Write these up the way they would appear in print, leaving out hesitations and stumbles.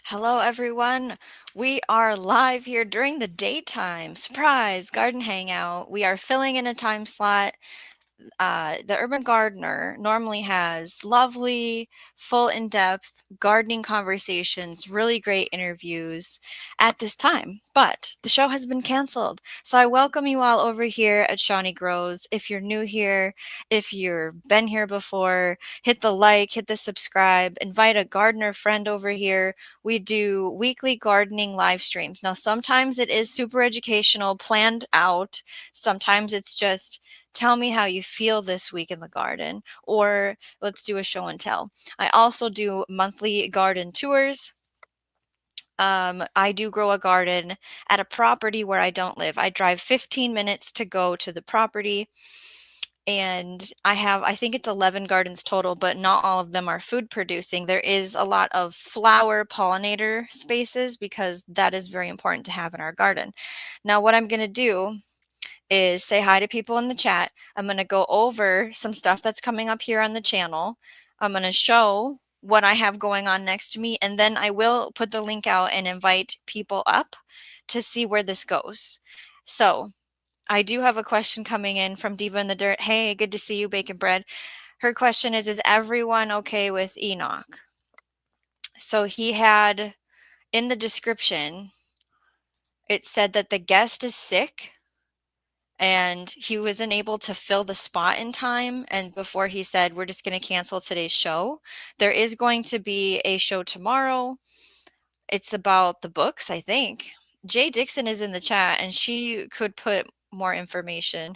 Hello, everyone. We are live here during the daytime. Surprise, garden hangout. We are filling in a time slot. The Urban Gardener normally has lovely, full in depth gardening conversations, really great interviews at this time. But the show has been canceled. So I welcome you all over here at Shawneegrows. If you're new here, if you've been here before, hit the like, hit the subscribe, invite a gardener friend over here. We do weekly gardening live streams. Now, sometimes it is super educational, planned out. Sometimes it's just tell me how you feel this week in the garden, or let's do a show and tell. I also do monthly garden tours. I do grow a garden at a property where I don't live. I drive 15 minutes to go to the property. And I think it's 11 gardens total, but not all of them are food producing. There is a lot of flower pollinator spaces because that is very important to have in our garden. Now, what I'm going to do is say hi to people in the chat. I'm going to go over some stuff that's coming up here on the channel. I'm going to show what I have going on next to me, and then I will put the link out and invite people up to see where this goes. So I do have a question coming in from Diva in the Dirt. Hey, good to see you, Bacon Bread. Her question is everyone okay with Enoch? So he had in the description, it said that the guest is sick and he wasn't able to fill the spot in time. And before he said, we're just going to cancel today's show. There is going to be a show tomorrow. It's about the books, I think. Jay Dixon is in the chat and she could put more information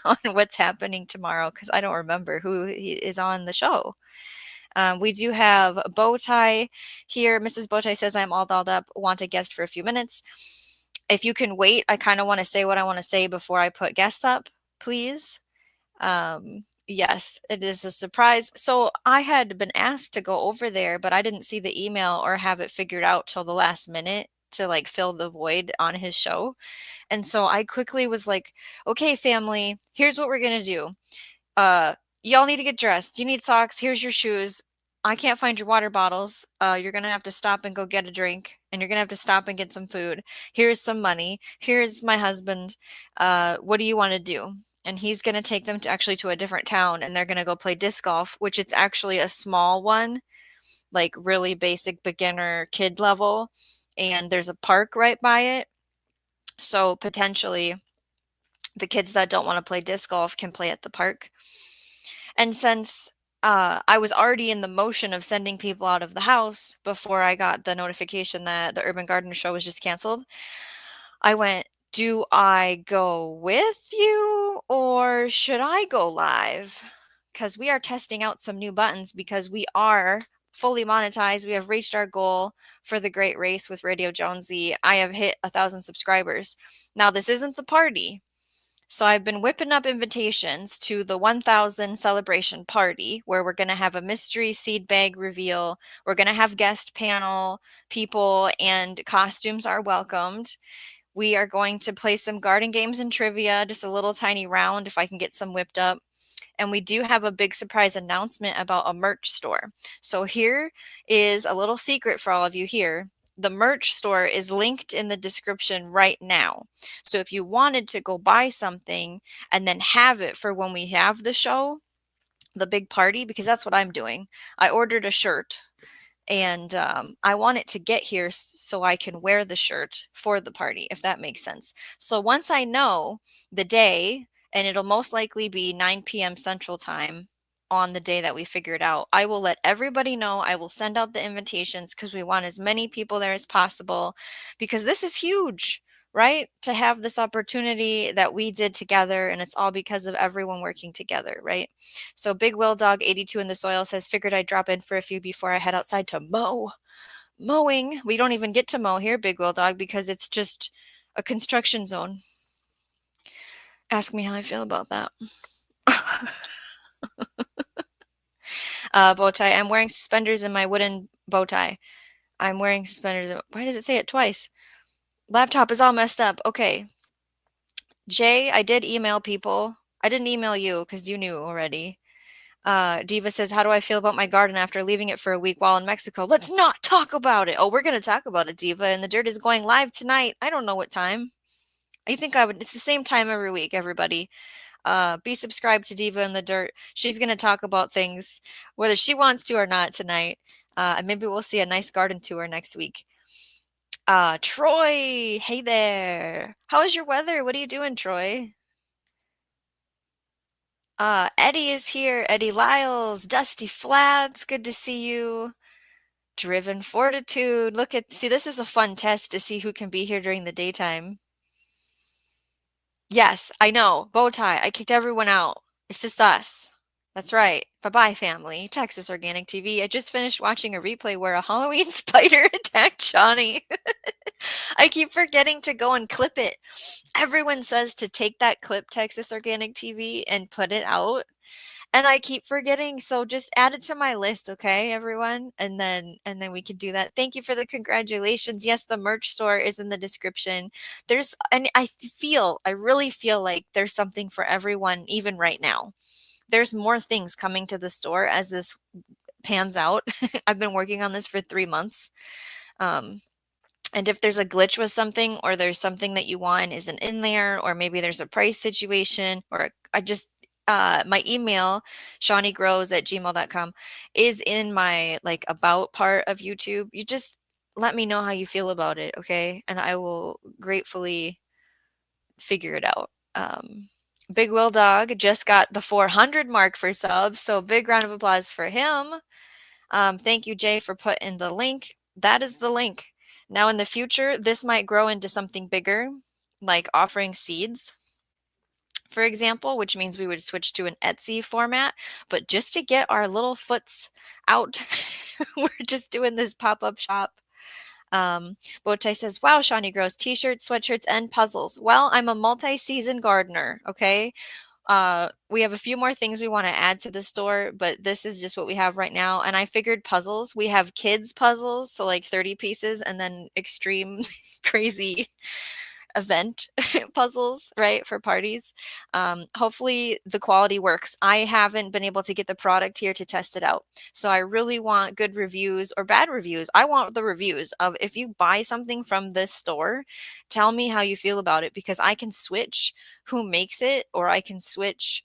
on what's happening tomorrow because I don't remember who is on the show. We do have Bowtie here. Mrs. Bowtie says, I'm all dolled up, want a guest for a few minutes. If you can wait, I kind of want to say what I want to say before I put guests up, please. Yes, it is a surprise. So I had been asked to go over there, but I didn't see the email or have it figured out till the last minute to like fill the void on his show. And so I quickly was like, okay, family, here's what we're going to do. Uh, y'all need to get dressed. You need socks. Here's your shoes. I can't find your water bottles. You're gonna have to stop and go get a drink, and you're gonna have to stop and get some food. Here's some money. Here's my husband. What do you want to do? And he's gonna take them to a different town, and they're gonna go play disc golf, which it's actually a small one, like really basic beginner kid level, and there's a park right by it. So potentially, the kids that don't want to play disc golf can play at the park. And since I was already in the motion of sending people out of the house before I got the notification that the Urban Gardener show was just canceled, I went, do I go with you or should I go live? Because we are testing out some new buttons because we are fully monetized. We have reached our goal for the Great Race with Radio Jonesy. I have hit 1,000 subscribers. Now, this isn't the party. So I've been whipping up invitations to the 1,000 celebration party where we're going to have a mystery seed bag reveal. We're going to have guest panel people and costumes are welcomed. We are going to play some garden games and trivia, just a little tiny round if I can get some whipped up. And we do have a big surprise announcement about a merch store. So here is a little secret for all of you here. The merch store is linked in the description right now. So if you wanted to go buy something and then have it for when we have the show, the big party, because that's what I'm doing. I ordered a shirt and I want it to get here so I can wear the shirt for the party, if that makes sense. So once I know the day, and it'll most likely be 9 p.m. Central Time on the day that we figure it out, I will let everybody know. I will send out the invitations because we want as many people there as possible because this is huge, right? To have this opportunity that we did together, and it's all because of everyone working together, right? So Big Will Dog 82 in the soil says, figured I'd drop in for a few before I head outside to mow. Mowing. We don't even get to mow here, Big Will Dog, because it's just a construction zone. Ask me how I feel about that. Bow tie. I'm wearing suspenders in my wooden bow tie. I'm wearing suspenders. Why does it say it twice? Laptop is all messed up. Okay. Jay, I did email people. I didn't email you because you knew already. Diva says, how do I feel about my garden after leaving it for a week while in Mexico? Let's not talk about it. Oh, we're going to talk about it, Diva. And the dirt is going live tonight. I don't know what time. I think I would. It's the same time every week, everybody. Be subscribed to Diva in the Dirt. She's going to talk about things, whether she wants to or not tonight. And maybe we'll see a nice garden tour next week. Troy, hey there. How is your weather? What are you doing, Troy? Eddie is here. Eddie Lyles, Dusty Flats, good to see you. Driven Fortitude. See, this is a fun test to see who can be here during the daytime. Yes, I know. Bowtie. I kicked everyone out. It's just us. That's right. Bye-bye, family. Texas Organic TV. I just finished watching a replay where a Halloween spider attacked Shawnee. I keep forgetting to go and clip it. Everyone says to take that clip, Texas Organic TV, and put it out. And I keep forgetting, so just add it to my list, okay, everyone? And then we can do that. Thank you for the congratulations. Yes, the merch store is in the description. And I really feel like there's something for everyone even right now. There's more things coming to the store as this pans out. I've been working on this for 3 months. Um, and if there's a glitch with something, or there's something that you want and isn't in there, or maybe there's a price situation, or I just my email, Shawneegrows@gmail.com, is in my like about part of YouTube. You just let me know how you feel about it, okay? And I will gratefully figure it out. Big Will Dog just got the 400 mark for subs, so big round of applause for him. Thank you, Jay, for putting the link. That is the link. Now, in the future, this might grow into something bigger, like offering seeds, for example, which means we would switch to an Etsy format. But just to get our little foots out, we're just doing this pop-up shop. Botai says, wow, Shawneegrows, t-shirts, sweatshirts, and puzzles. Well, I'm a multi-season gardener, okay? We have a few more things we want to add to the store, but this is just what we have right now. And I figured puzzles. We have kids puzzles, so like 30 pieces, and then extreme crazy event puzzles, right, for parties. Hopefully the quality works. I haven't been able to get the product here to test it out. So I really want good reviews or bad reviews. I want the reviews of if you buy something from this store, tell me how you feel about it, because I can switch who makes it, or I can switch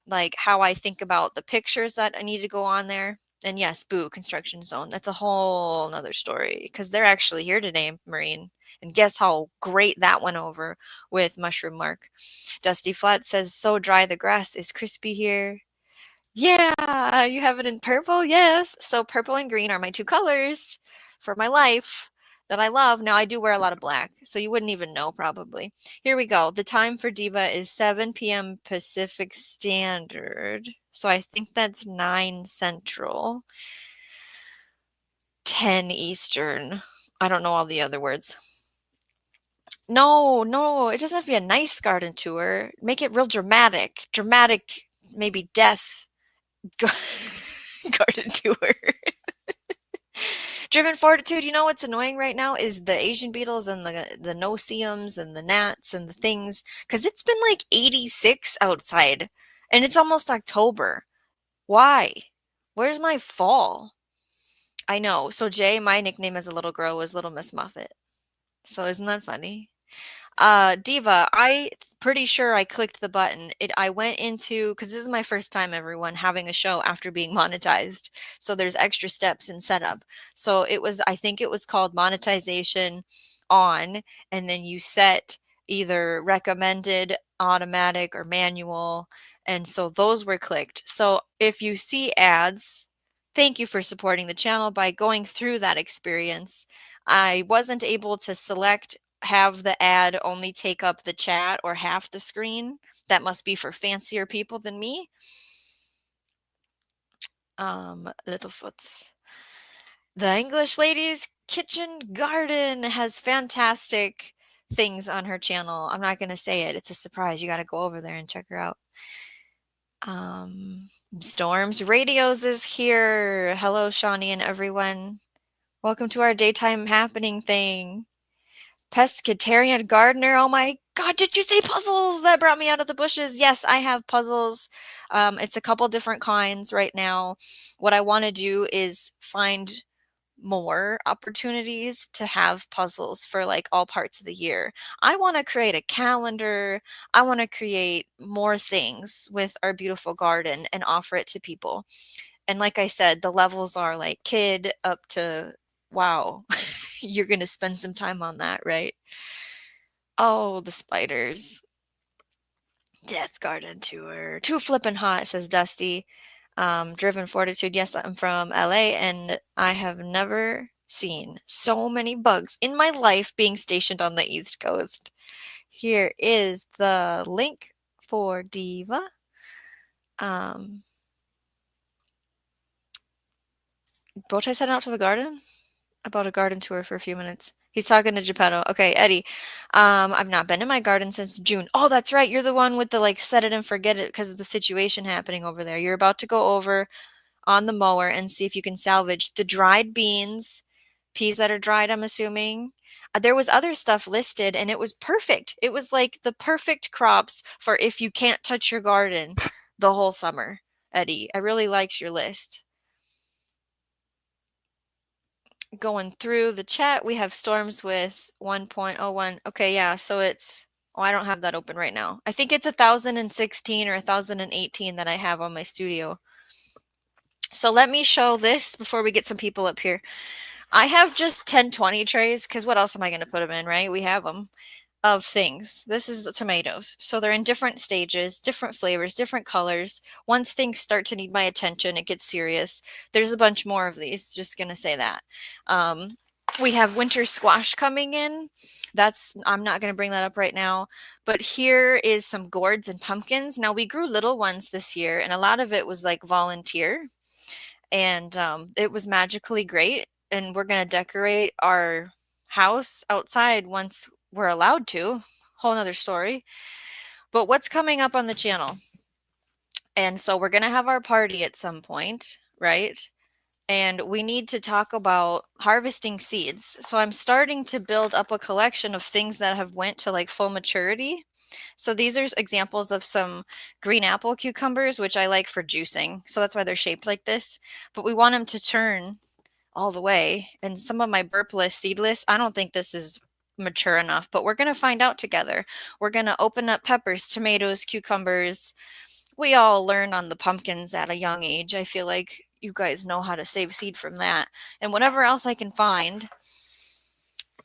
like how I think about the pictures that I need to go on there. And yes, boo, construction zone. That's a whole nother story, because they're actually here today, Marine. And guess how great that went over with Mushroom Mark. Dusty Flat says, so dry the grass is crispy here. Yeah, you have it in purple? Yes. So purple and green are my two colors for my life that I love. Now, I do wear a lot of black, so you wouldn't even know probably. Here we go. The time for Diva is 7 p.m. Pacific Standard. So I think that's 9 Central, 10 Eastern. I don't know all the other words. No, no, it doesn't have to be a nice garden tour. Make it real dramatic. Dramatic, maybe death garden tour. Driven Fortitude, you know what's annoying right now is the Asian beetles and the no-see-ums and the gnats and the things, because it's been like 86 outside and it's almost October. Why? Where's my fall? I know. So Jay, my nickname as a little girl was Little Miss Muffet. So isn't that funny? Diva, I pretty sure I clicked the button. I went into, because this is my first time, everyone, having a show after being monetized. So there's extra steps in setup. So I think it was called monetization on, and then you set either recommended, automatic, or manual. And so those were clicked. So if you see ads, thank you for supporting the channel by going through that experience. I wasn't able to have the ad only take up the chat or half the screen. That must be for fancier people than me. Littlefoots. The English Lady's Kitchen Garden has fantastic things on her channel. I'm not going to say it. It's a surprise. You got to go over there and check her out. Storms Radios is here. Hello, Shawnee and everyone. Welcome to our daytime happening thing. Pescatarian gardener. Oh my God, did you say puzzles? That brought me out of the bushes. Yes, I have puzzles. It's a couple different kinds right now. What I want to do is find more opportunities to have puzzles for like all parts of the year. I want to create a calendar. I want to create more things with our beautiful garden and offer it to people. And like I said, the levels are like kid up to wow. You're going to spend some time on that, right? Oh, the spiders. Death Garden Tour. Too flippin' hot, says Dusty. Driven Fortitude. Yes, I'm from LA and I have never seen so many bugs in my life being stationed on the East Coast. Here is the link for Diva. Um, Bowtie's heading out to the garden? About a garden tour for a few minutes. He's talking to Geppetto. Okay, Eddie. I've not been in my garden since June. Oh, that's right. You're the one with the like set it and forget it because of the situation happening over there. You're about to go over on the mower and see if you can salvage the dried beans, peas that are dried, I'm assuming. There was other stuff listed and it was perfect. It was like the perfect crops for if you can't touch your garden the whole summer, Eddie. I really liked your list. Going through the chat, we have storms with 1.01. Okay, yeah, so it's oh, I don't have that open right now. I think it's 1016 or 1018 that I have on my studio. So let me show this before we get some people up here. I have just 1020 trays because what else am I going to put them in, right? We have them of things. This is the tomatoes. So they're in different stages, different flavors, different colors. Once things start to need my attention, it gets serious. There's a bunch more of these, just going to say that. We have winter squash coming in. I'm not going to bring that up right now, but here is some gourds and pumpkins. Now we grew little ones this year and a lot of it was like volunteer and it was magically great. And we're gonna decorate our house outside once we're allowed to. Whole nother story. But what's coming up on the channel? And so we're gonna have our party at some point, right? And we need to talk about harvesting seeds. So I'm starting to build up a collection of things that have went to like full maturity. So these are examples of some green apple cucumbers, which I like for juicing. So that's why they're shaped like this. But we want them to turn all the way. And some of my burpless, seedless, I don't think this is mature enough, but we're going to find out together. We're going to open up peppers, tomatoes, cucumbers. We all learn on the pumpkins at a young age. I feel like you guys know how to save seed from that. And whatever else I can find,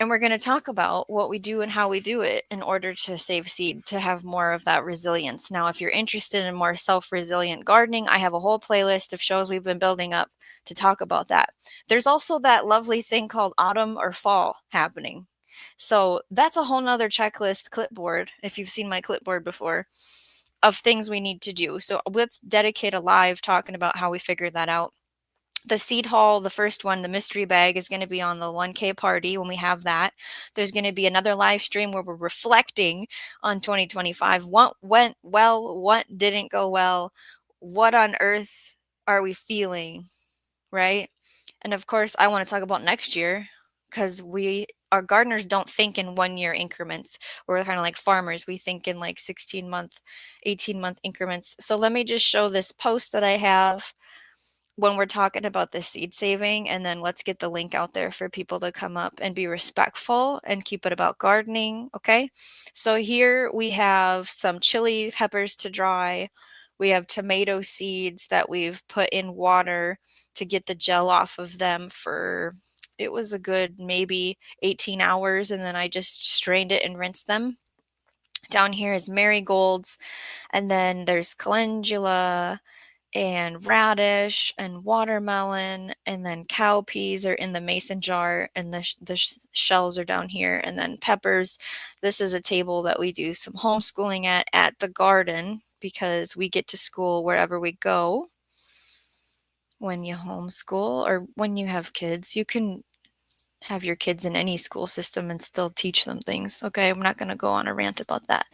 and we're going to talk about what we do and how we do it in order to save seed, to have more of that resilience. Now, if you're interested in more self-resilient gardening, I have a whole playlist of shows we've been building up to talk about that. There's also that lovely thing called autumn or fall happening. So that's a whole nother checklist clipboard, if you've seen my clipboard before, of things we need to do. So let's dedicate a live talking about how we figured that out. The seed haul, the first one, the mystery bag, is going to be on the 1K party when we have that. There's going to be another live stream where we're reflecting on 2025. What went well? What didn't go well? What on earth are we feeling? Right? And of course, I want to talk about next year because our gardeners don't think in 1 year increments. We're kind of like farmers. We think in like 16-month, 18-month increments. So let me just show this post that I have when we're talking about the seed saving, and then let's get the link out there for people to come up and be respectful and keep it about gardening. Okay, so here we have some chili peppers to dry. We have tomato seeds that we've put in water to get the gel off of them for, it was a good maybe 18 hours, and then I just strained it and rinsed them. Down here is marigolds, and then there's calendula and radish and watermelon, and then cowpeas are in the mason jar, and the shells are down here, and then peppers. This is a table that we do some homeschooling at the garden because we get to school wherever we go. When you homeschool or when you have kids, you can have your kids in any school system and still teach them things. Okay, I'm not going to go on a rant about that.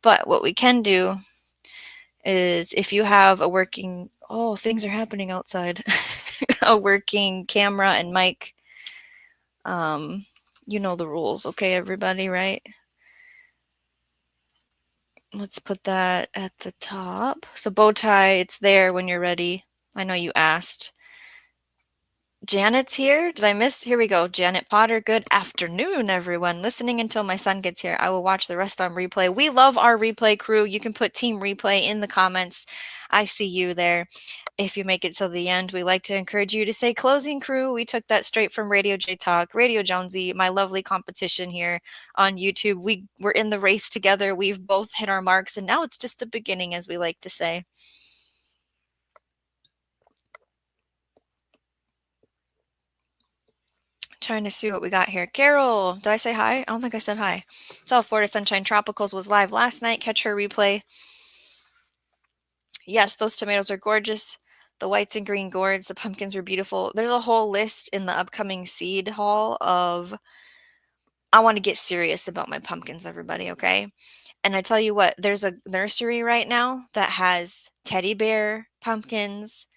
But what we can do is if you have a working, oh, things are happening outside, a working camera and mic, you know the rules, okay, everybody, right? Let's put that at the top. So bow tie, it's there when you're ready. I know you asked. Janet's here. Did I miss? Here we go. Janet Potter. Good afternoon, everyone. Listening until my son gets here. I will watch the rest on replay. We love our replay crew. You can put team replay in the comments. I see you there. If you make it till the end, we like to encourage you to say closing crew. We took that straight from Radio J Talk, Radio Jonesy, my lovely competition here on YouTube. We were in the race together. We've both hit our marks, and now it's just the beginning, as we like to say. Trying to see what we got here. Carol, did I say hi? I don't think I said hi. South Florida Sunshine Tropicals was live last night. Catch her replay. Yes, those tomatoes are gorgeous. The whites and green gourds, the pumpkins were beautiful. There's a whole list in the upcoming seed haul of I want to get serious about my pumpkins, everybody, okay? And I tell you what, there's a nursery right now that has teddy bear pumpkins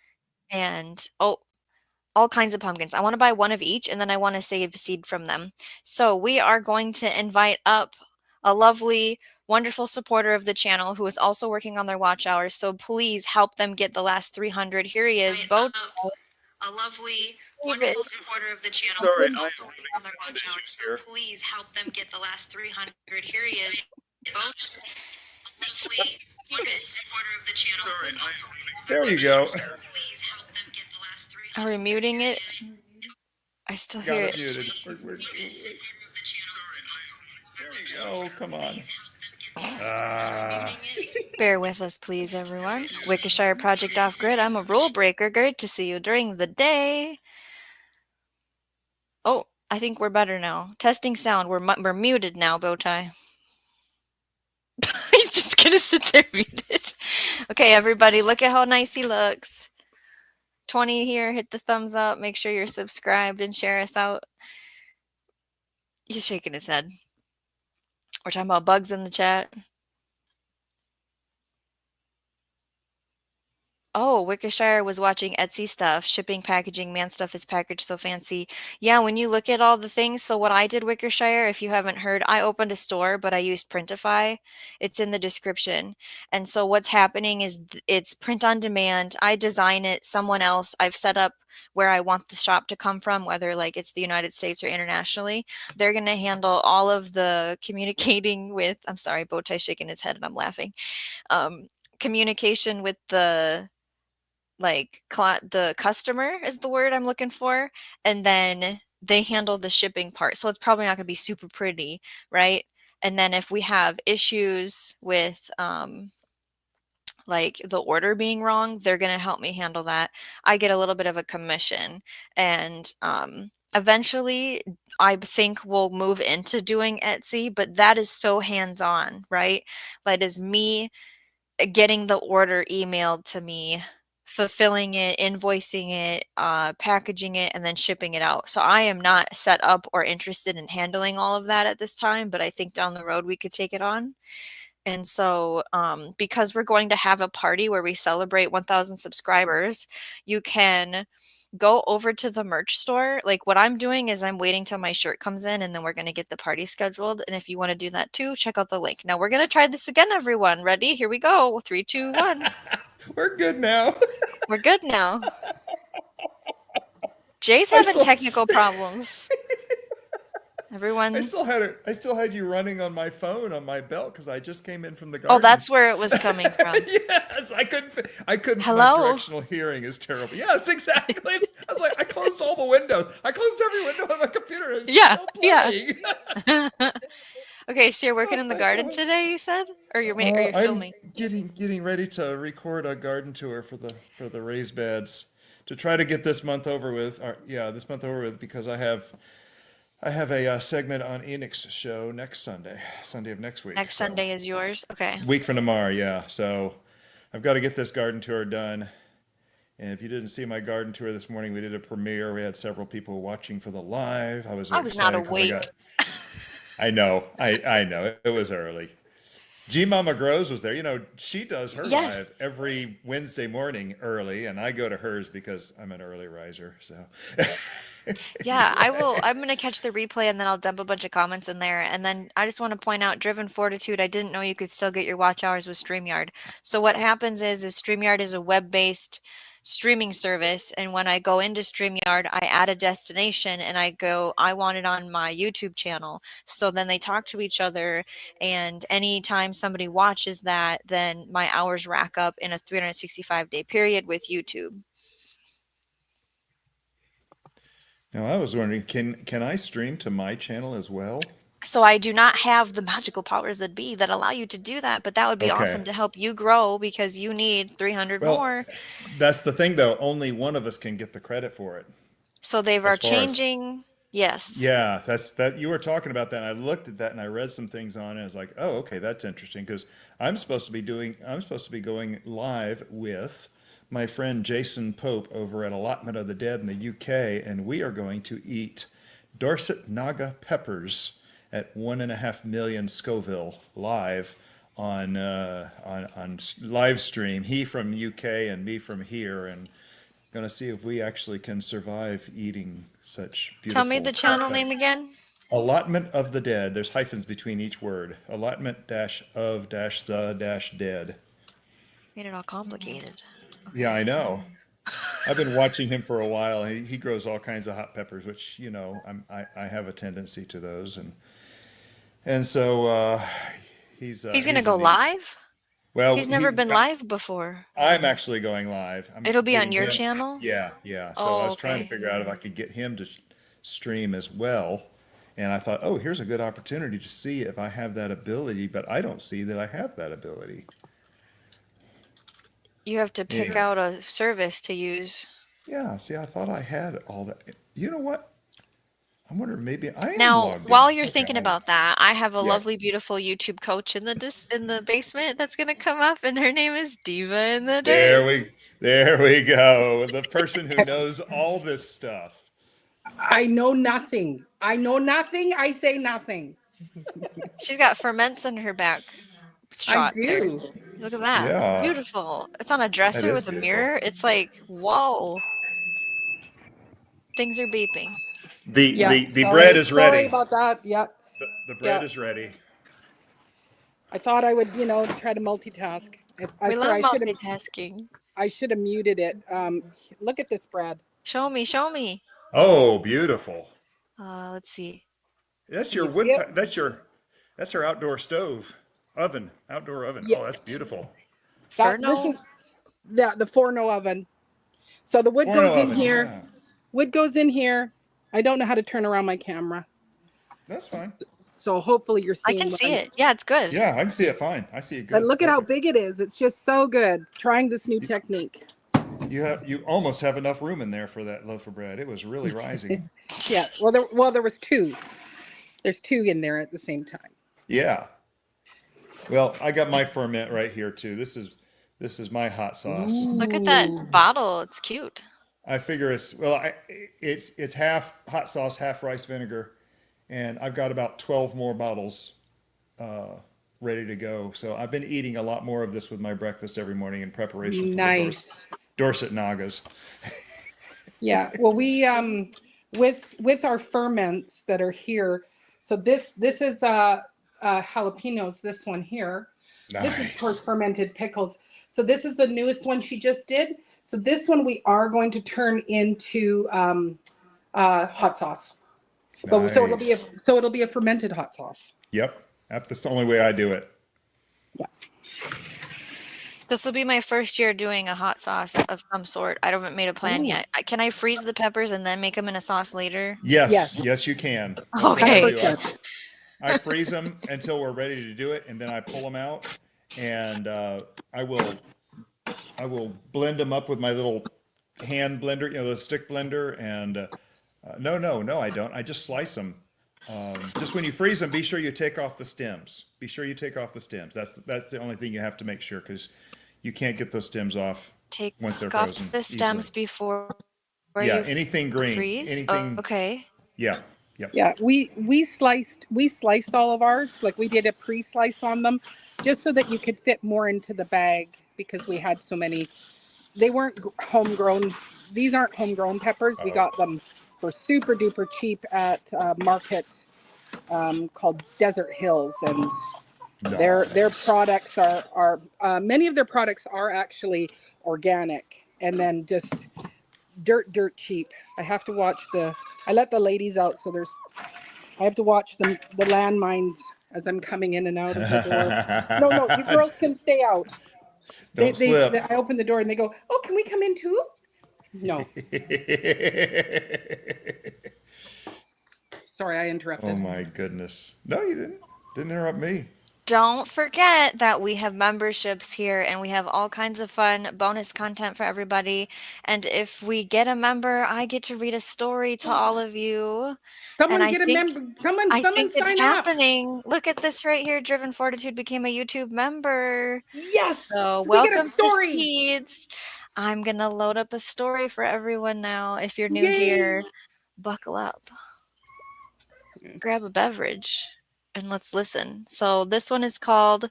and all kinds of pumpkins. I want to buy one of each and then I want to save seed from them. So we are going to invite up a lovely, wonderful supporter of the channel who is also working on their watch hours. So please help them get the last 300. Here he is, Bo. A lovely, wonderful supporter of the channel who Sorry, is I'm also working on having their sound watch hours. issues So here. please help them get the last 300. Here he is, Bo. A lovely, wonderful supporter of the channel who is also working on their There you watch go. hours. So please help them get the last 300. Are we muting it? I still hear Got it. it muted. There we go. Come on. Ah. Bear with us, please, everyone. Wickershire Project Off Grid. I'm a rule breaker. Great to see you during the day. Oh, I think we're better now. Testing sound. We're muted now, Bowtie. He's just gonna sit there muted. Okay, everybody, look at how nice he looks. 20 here. Hit the thumbs up. Make sure you're subscribed and share us out. He's shaking his head. We're talking about bugs in the chat. Oh, Wickershire was watching Etsy stuff, shipping, packaging, man stuff is packaged so fancy. Yeah, when you look at all the things, so what I did, Wickershire, if you haven't heard, I opened a store, but I used Printify. It's in the description. And so what's happening is it's print on demand. I design it, someone else, I've set up where I want the shop to come from, whether like it's the United States or internationally. They're going to handle all of the communicating with, I'm sorry, Bowtie's shaking his head and I'm laughing. Communication with the the customer is the word I'm looking for, and then they handle the shipping part. So it's probably not going to be super pretty, right? And then if we have issues with like the order being wrong, they're going to help me handle that. I get a little bit of a commission, and eventually I think we'll move into doing Etsy, but that is so hands-on, right? That is me getting the order emailed to me, fulfilling it, invoicing it, packaging it, and then shipping it out. So I am not set up or interested in handling all of that at this time, but I think down the road we could take it on. And so, because we're going to have a party where we celebrate 1,000 subscribers, you can go over to the merch store. Like what I'm doing is I'm waiting till my shirt comes in and then we're going to get the party scheduled. And if you want to do that too, check out the link. Now we're going to try this again, everyone. Ready? Here we go. 3, 2, 1. We're good now. We're good now. Jay's I having still technical problems. Everyone. I still had you running on my phone on my belt because I just came in from the Oh, garden. that's where it was coming from. Yes, I couldn't my Hello? directional hearing is terrible. Yes, exactly. I was like, I closed all the windows. I closed every window on my computer. It's Yeah, still yeah. playing. Okay, so you're working Oh in the my garden god. today, you said? Or you're I'm filming? getting ready to record a garden tour for the raised beds to try to get this month over with. Or, yeah, this month over with because I have a segment on Enix show next Sunday, Sunday of next week. Next So Sunday is yours? Okay. week from tomorrow, yeah. So I've got to get this garden tour done. And if you didn't see my garden tour this morning, we did a premiere. We had several people watching for the live. I was I very was not excited because I awake. got. I know it was early. G Mama Grows was there. You know, she does her live Yes. every Wednesday morning early, and I go to hers because I'm an early riser. So Yeah, I will. I'm gonna catch the replay and then I'll dump a bunch of comments in there. And then I just want to point out, Driven Fortitude, I didn't know you could still get your watch hours with StreamYard. So what happens is StreamYard is a web-based streaming service, and when I go into StreamYard, I add a destination and I go, I want it on my YouTube channel. So then they talk to each other, and anytime somebody watches that, then my hours rack up in a 365-day period with YouTube. Now, I was wondering, can I stream to my channel as well? So I do not have the magical powers that be that allow you to do that, but that would be Okay. awesome to help you grow because you need 300 Well, more. that's the thing though. Only one of us can get the credit for it. So they As are far as changing. Yes. Yeah, that's that you were talking about that. And I looked at that and I read some things on it. I was like, oh, okay, that's interesting because I'm supposed to be going live with my friend Jason Pope over at Allotment of the Dead in the UK, and we are going to eat Dorset Naga peppers at 1.5 million Scoville live on live stream. He from UK and me from here, and going to see if we actually can survive eating such Tell me beautiful the channel pepper. name again. Allotment of the Dead. There's hyphens between each word. Allotment dash of dash the dash dead. Made it all complicated. Yeah, Okay. I know. I've been watching him for a while. He grows all kinds of hot peppers, which I have a tendency to those, and so He's going to he's a go neat. live? Well, He's never been live before. I'm actually going live. I'm It'll be on getting your him. channel? Yeah, yeah. So I Oh, was trying to okay. figure out if I could get him to stream as well. And I thought, oh, here's a good opportunity to see if I have that ability, but I don't see that I have that ability. You have to pick Anyway, out a service to use. yeah, see, I thought I had all that. You know what? I'm wondering maybe I am Now, logged in. while you're Okay, thinking about that, I have a yeah. lovely, beautiful YouTube coach in the basement that's gonna come up, and her name is Diva in the There Dirt. we there we go. The person who knows all this stuff. I know nothing. I know nothing. I say nothing. She's got ferments in her back I shot there. do. Look at that. It's Yeah, beautiful. It's on a that dresser is with a beautiful. mirror. It's like, whoa. Things are beeping. Yeah. The bread is Sorry ready. about that. Yeah. The bread Yeah. is ready. I thought I would, try to multitask. We love I multitasking. should have muted it. Look at this, Brad. Show me, show me. Oh, beautiful. Let's see. That's Can your you see wood. it? That's our outdoor stove, outdoor oven. Yeah. Oh, that's beautiful. This Furno. is the Forno oven. So the wood Porno goes in oven. here. Yeah, Wood goes in here. I don't know how to turn around my camera. that's fine. So hopefully you're I seeing can what see it. Yeah, it's good. Yeah, I can see it fine. I see it But good. look at how Perfect. big it is. It's just so good. Trying this new technique. You almost have enough room in there for that loaf of bread. It was really rising. Yeah. There was two. There's two in there at the same time. Yeah. Well, I got my ferment right here too. This is my hot sauce. Look at that bottle. It's cute. I figure it's half hot sauce, half rice vinegar, and I've got about 12 more bottles ready to go. So I've been eating a lot more of this with my breakfast every morning in preparation for the Nice. Dorset Nagas. Yeah. Well, we with our ferments that are here. So this is jalapenos. This one here. This is, of course, Nice. fermented pickles. So this is the newest one she just did. So this one we are going to turn into hot sauce. But Nice. so it'll be a fermented hot sauce. Yep. That's the only way I do it. Yeah. This will be my first year doing a hot sauce of some sort. I haven't made a plan Ooh. yet. Can I freeze the peppers and then make them in a sauce later? Yes, Yes. yes, you can. That's what I Okay. do. 100%. I freeze them until we're ready to do it, and then I pull them out, and I will I will blend them up with my little hand blender, the stick blender, and no, I don't. I just slice them. Just when you freeze them, be sure you take off the stems. Be sure you take off the stems. That's the only thing you have to make sure because you can't get those stems off Take once they're off frozen the stems easily. before Yeah, you anything green, freeze. anything. Okay. Yeah, yep. Yeah, we sliced all of ours. Like we did a pre-slice on them, just so that you could fit more into the bag because we had so many. They weren't homegrown. These aren't homegrown peppers. We Oh, got them for super duper cheap at a market called Desert Hills, and their Nice. products are many of their products are actually organic, and then just dirt cheap. I have to watch the. I let the ladies out, so there's. I have to watch the landmines as I'm coming in and out of the door. No, you girls can stay out. Don't slip. I open the door and they go, "Oh, can we come in too?" No, sorry, I Oh interrupted. my goodness. No, you didn't. Didn't interrupt me. Don't forget that we have memberships here and we have all kinds of fun bonus content for everybody. And if we get a member, I get to read a story to all of you. And Someone get a member. I Someone think it's sign up. happening. Look at this right here. Driven Fortitude became a YouTube member. Yes, So we get a welcome to story. Seeds. I'm gonna load up a story for everyone now. If you're new Yay! here, buckle up, grab a beverage, and let's listen. So this one is called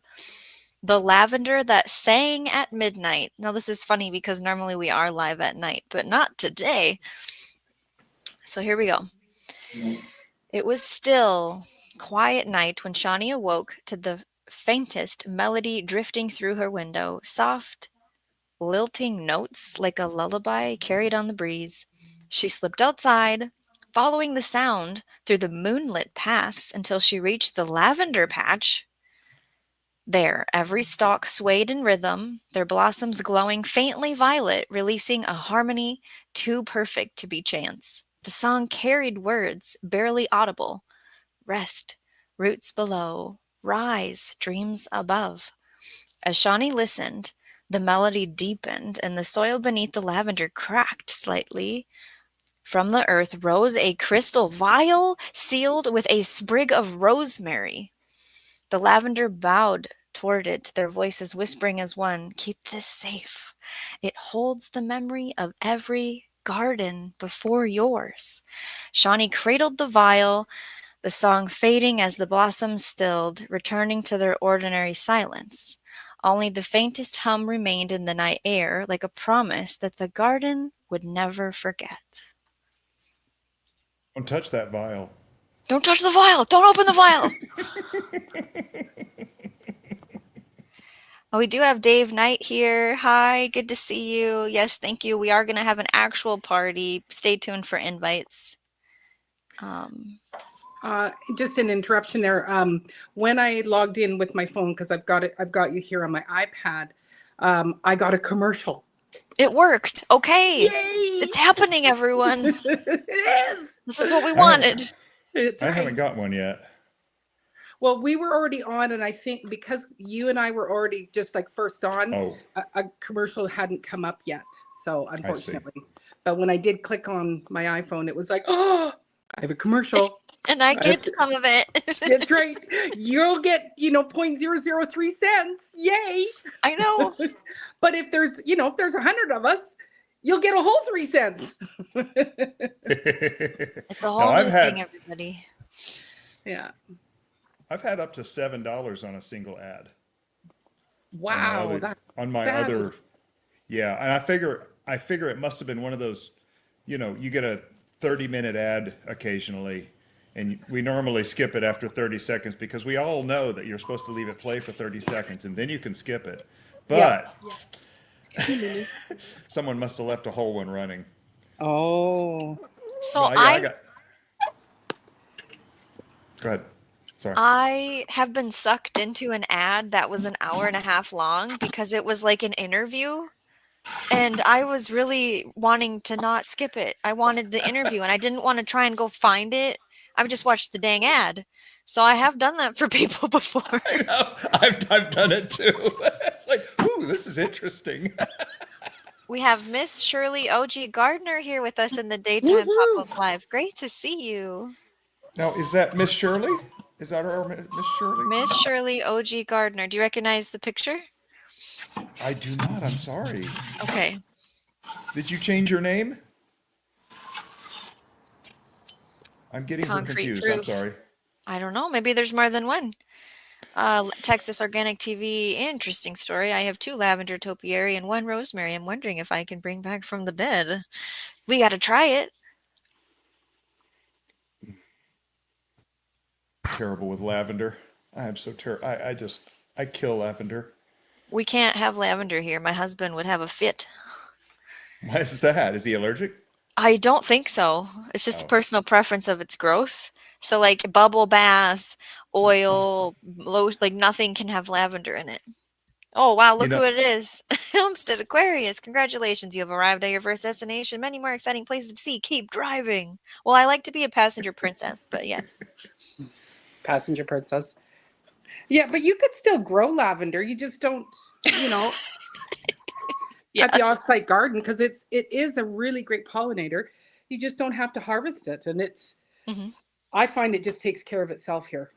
The Lavender That Sang at Midnight. Now this is funny because normally we are live at night, but not today. So here we go. It was still, quiet night when Shawnee awoke to the faintest melody drifting through her window, soft, lilting notes like a lullaby carried on the breeze. She slipped outside, following the sound through the moonlit paths until she reached the lavender patch. There, every stalk swayed in rhythm, their blossoms glowing faintly violet, releasing a harmony too perfect to be chance. The song carried words barely audible. Rest, roots below, rise, dreams above. As Shawnee listened, the melody deepened and the soil beneath the lavender cracked slightly. From the earth rose a crystal vial sealed with a sprig of rosemary. The lavender bowed toward it, their voices whispering as one, "Keep this safe. It holds the memory of every garden before yours." Shawnee cradled the vial, the song fading as the blossoms stilled, returning to their ordinary silence. Only the faintest hum remained in the night air, like a promise that the garden would never forget. Don't touch that vial. Don't touch the vial! Don't open the vial! Oh, we do have Dave Knight here. Hi, good to see you. Yes, thank you. We are going to have an actual party. Stay tuned for invites. Just an interruption there. When I logged in with my phone, because I've got you here on my iPad. I got a commercial. It worked. Okay. Yay! It's happening, everyone. It is. This is what we wanted. It's I right. haven't got one yet. Well, we were already on, and I think because you and I were already just like first on, Oh, a commercial hadn't come up yet. So I see. unfortunately, but when I did click on my iPhone, it was like, oh, I have a commercial. And I get That's, some of it. that's right. You'll get 0.003 cents. Yay! I know. But if there's 100 of us, you'll get a whole 3 cents. It's a Now whole new thing, everybody. Yeah. I've had up to $7 on a single ad. Wow. On my that other, is- yeah, and I figure it must have been one of those, you get a 30-minute ad occasionally, and we normally skip it after 30 seconds because we all know that you're supposed to leave it play for 30 seconds and then you can skip it. But someone must have left a whole one running. Oh. So Well, yeah, Go ahead. Sorry. I have been sucked into an ad that was an hour and a half long because it was like an interview. And I was really wanting to not skip it. I wanted the interview and I didn't want to try and go find it. I would just watch the dang ad. So I have done that for people before. I know. I've done it too. It's like, ooh, this is interesting. We have Miss Shirley O.G. Gardner here with us in the Daytime Pop-Up Live. Great to see you. Now, is that Miss Shirley? Is that our Miss Shirley? Miss Shirley O.G. Gardner. Do you recognize the picture? I do not. I'm sorry. Okay. Did you change your name? I'm getting her Concrete confused. proof. I'm sorry. I don't know. Maybe there's more than one. Texas Organic TV, interesting story. I have 2 lavender topiary and 1 rosemary. I'm wondering if I can bring back from the dead. We got to try it. terrible with lavender. I am so terrible. I kill lavender. We can't have lavender here. My husband would have a fit. Why is that? Is he allergic? I don't think so. It's just a Oh, personal preference of it's gross. So like bubble bath, oil, like nothing can have lavender in it. Oh wow, you look know, who it is. Homestead Aquarius. Congratulations, you have arrived at your first destination. Many more exciting places to see. Keep driving. Well, I like to be a passenger princess, but yes. Passenger princess. Yeah, but you could still grow lavender. You just don't, you know, at Yeah. the offsite garden because it is a really great pollinator. You just don't have to harvest it, and Mhm. I find it just takes care of itself here.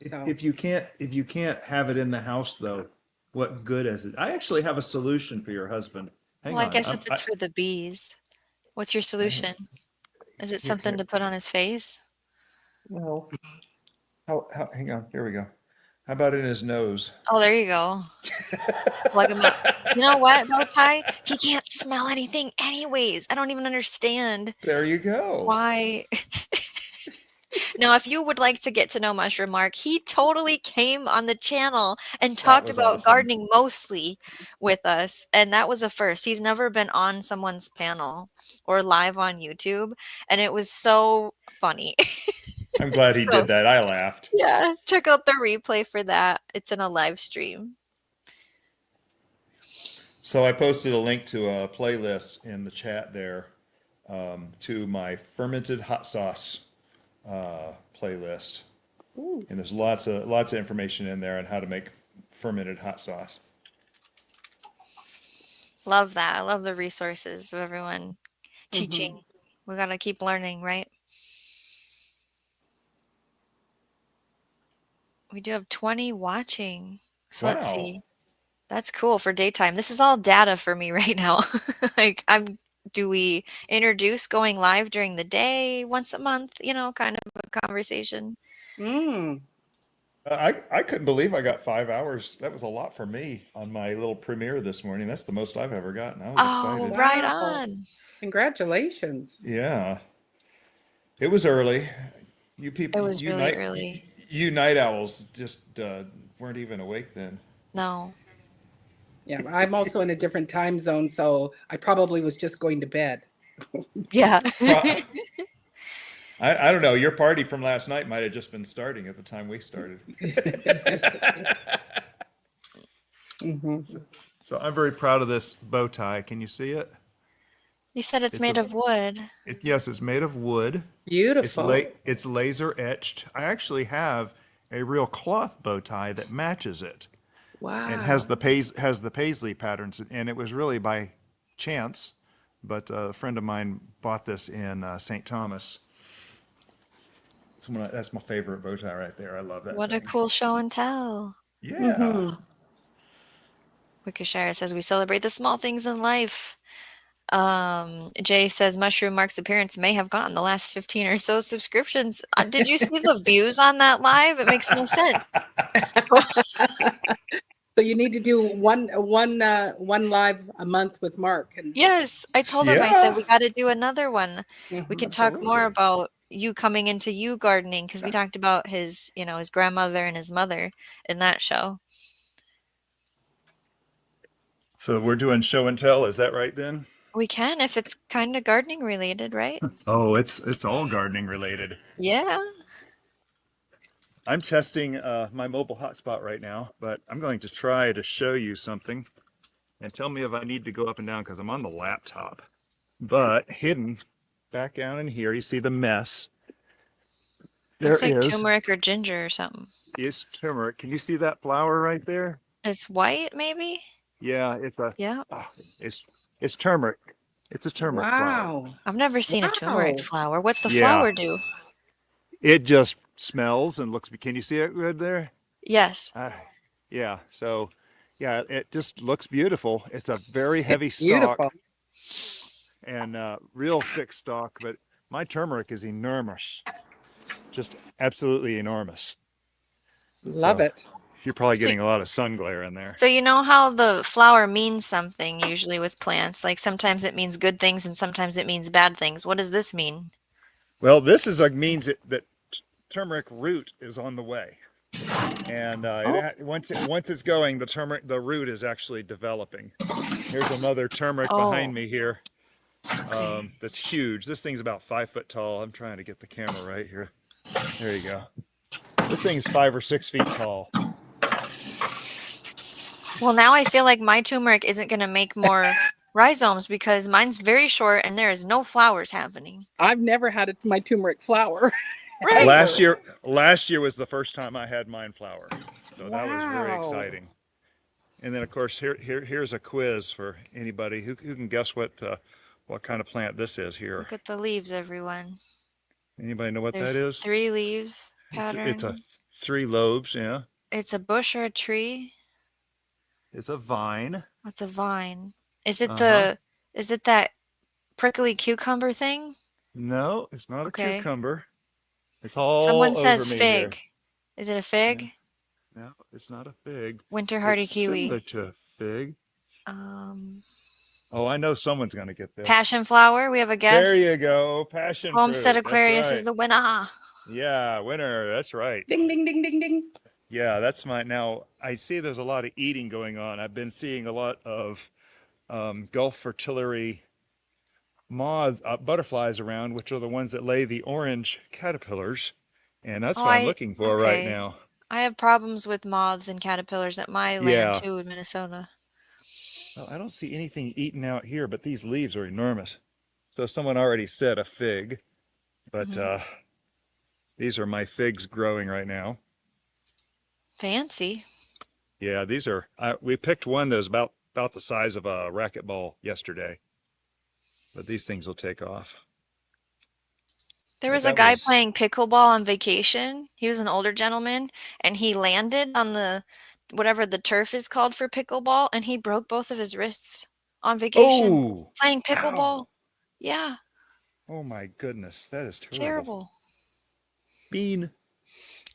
So, if you can't have it in the house though, what good is it? I actually have a solution for your husband. Well, Hang I on. guess if it's for the bees, what's your I solution? Is it here something here. to put on his face? No. Hang on. Here we go. How about in his nose? Oh, there you go. Plug him up. You know what, Bowtie? He can't smell anything anyways. I don't even understand There you go. why. Now, if you would like to get to know Mushroom Mark, he totally came on the channel and That talked was about awesome. gardening mostly with us, and that was a first. He's never been on someone's panel or live on YouTube, and it was so funny. I'm glad he So, did that. I laughed. yeah, check out the replay for that. It's in a live stream. So I posted a link to a playlist in the chat there, to my fermented hot sauce playlist, ooh. and there's lots of information in there on how to make fermented hot sauce. Love that. I love the resources of everyone Hmm. teaching. We gotta keep learning, right? We do have 20 watching. So let's Wow. see. That's cool for daytime. This is all data for me right now. Like do we introduce going live during the day once a month, kind of a conversation? Mm. I couldn't believe I got 5 hours. That was a lot for me on my little premiere this morning. That's the most I've ever gotten. I was Oh, excited. right Wow. on. Congratulations. Yeah, it was early. You It people, was really early. you night owls just weren't even awake then. No. Yeah, I'm also in a different time zone, so I probably was just going to bed. Yeah. Pro- I don't know. Your party from last night might have just been starting at the time we started. Hmm. So, so I'm very proud of this bow tie. Can you see it? You said it's It's made a of wood. yes, it's made of wood. Beautiful. It's laser etched. I actually have a real cloth bow tie that matches it and has Wow. the paisley patterns. And it was really by chance, but a friend of mine bought this in St. Thomas. That's my favorite bow tie right there. I love that What a thing. cool show and tell. Yeah. Hmm. Wikishire says we celebrate the small things in life. Jay says Mushroom Mark's appearance may have gotten the last 15 or so subscriptions. Did you see the views on that live? It makes no sense. So you need to do one live a month with Mark, and Yes, I told him, I said, Yeah, we got to do another one. We mhm. can talk more absolutely. about you coming into you gardening because we talked about his grandmother and his mother in that show. So we're doing show and tell, is that right then? We can if it's kind of gardening related, right? Oh, it's all gardening related. Yeah. I'm testing my mobile hotspot right now, but I'm going to try to show you something and tell me if I need to go up and down because I'm on the laptop. But hidden back down in here, you see the mess. There Looks like is turmeric or ginger or something. turmeric. Can you see that flower right there? It's white, maybe? Yeah, Yeah. ah, it's it's turmeric. It's a turmeric flower. Wow, I've never seen a turmeric wow, flower. What's the Yeah, flower do? it just smells and looks. Can you see it good there? Yes. Ah, yeah. So, yeah, it just looks beautiful. It's a very heavy beautiful. stalk and real thick stalk, but my turmeric is enormous, just absolutely enormous. Love So it. you're probably So, getting a lot of sun glare in there. so you know how the flower means something usually with plants? Like sometimes it means good things and sometimes it means bad things. What does this mean? Well, this is like means that turmeric root is on the way. And Oh. once it's going, the root is actually developing. Here's another turmeric behind Oh, me here. okay. That's huge. This thing's about 5 foot tall. I'm trying to get the camera right here. There you go. This thing's 5 or 6 feet tall. Well, now I feel like my turmeric isn't going to make more rhizomes because mine's very short and there is no flowers happening. I've never had my turmeric flower. Right? Ever. Last year was the first time I had mine flower, so that was very Wow. exciting. And then of course here's a quiz for anybody who can guess what kind of plant this is here. Look at the leaves, everyone. Anybody know what that There's is? 3 leaf It's a pattern. 3 lobes, yeah. It's a bush or a tree. It's a vine. What's a vine? Is Uh-huh. it that prickly cucumber thing? No, it's not a Okay. cucumber. It's Someone all over says me here. fig. Is it a Yeah. fig? No, it's not a fig. Winter It's hardy similar kiwi. to a fig. Um, Oh, I know someone's gonna get this. passion flower. We have a There guess. you go. Passion Homestead fruit. That's Aquarius is right. the winner. Yeah, winner. That's right. Ding, ding, ding, ding, ding. Yeah, that's my now. I see there's a lot of eating going on. I've been seeing a lot of Gulf fritillary moth butterflies around, which are the ones that lay the orange caterpillars, and that's Oh, what I'm looking for right okay. now. I have problems with moths and caterpillars at my land Yeah. too in Minnesota. Well, I don't see anything eaten out here, but these leaves are enormous. So someone already said a fig, but Hmm. these are my figs growing right now. Fancy. Yeah, these are. We picked one that was about the size of a racquetball yesterday, but these things will take off. There But was a that guy was. playing pickleball on vacation. He was an older gentleman, and he landed on the whatever the turf is called for pickleball, and he broke both of his wrists on vacation Oh, playing ow! pickleball. Yeah, Oh my goodness, that is terrible. terrible. Bean.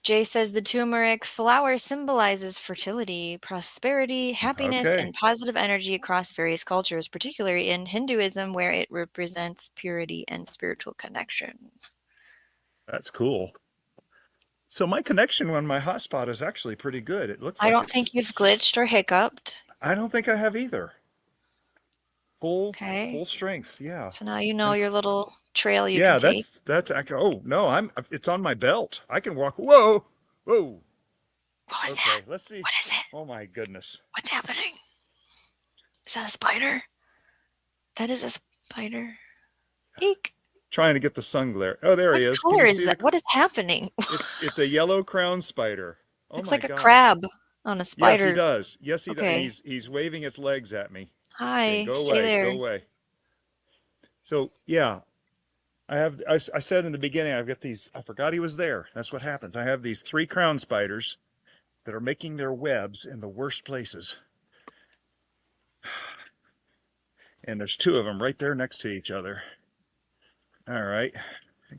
Jay says the turmeric flower symbolizes fertility, prosperity, happiness, Okay, and positive energy across various cultures, particularly in Hinduism, where it represents purity and spiritual connection. that's cool. So my connection on my hotspot is actually pretty good. It looks I like don't think you've glitched or hiccuped. I don't think I have either. Okay. Full strength. Yeah. So now you know And your little trail you can yeah, take. oh no, it's on my belt. I can walk. Whoa. Whoa. What was Okay, that? let's see. What is it? Oh my goodness. What's happening? Is that a spider? That is a spider. Eek. Trying to get the sun glare. Oh, there What he is. Can color you is see that? What is happening? it's a yellow crown spider. Oh Looks my like a gosh. crab on a Yes, he spider. does. Yes, he does. And Okay. he's waving its legs at me, saying, Hi. "Go Stay away, there. go away." So yeah, I said in the beginning, I've got these. I forgot he was there. That's what happens. I have these 3 crown spiders that are making their webs in the worst places, and there's 2 of them right there next to each other. All right,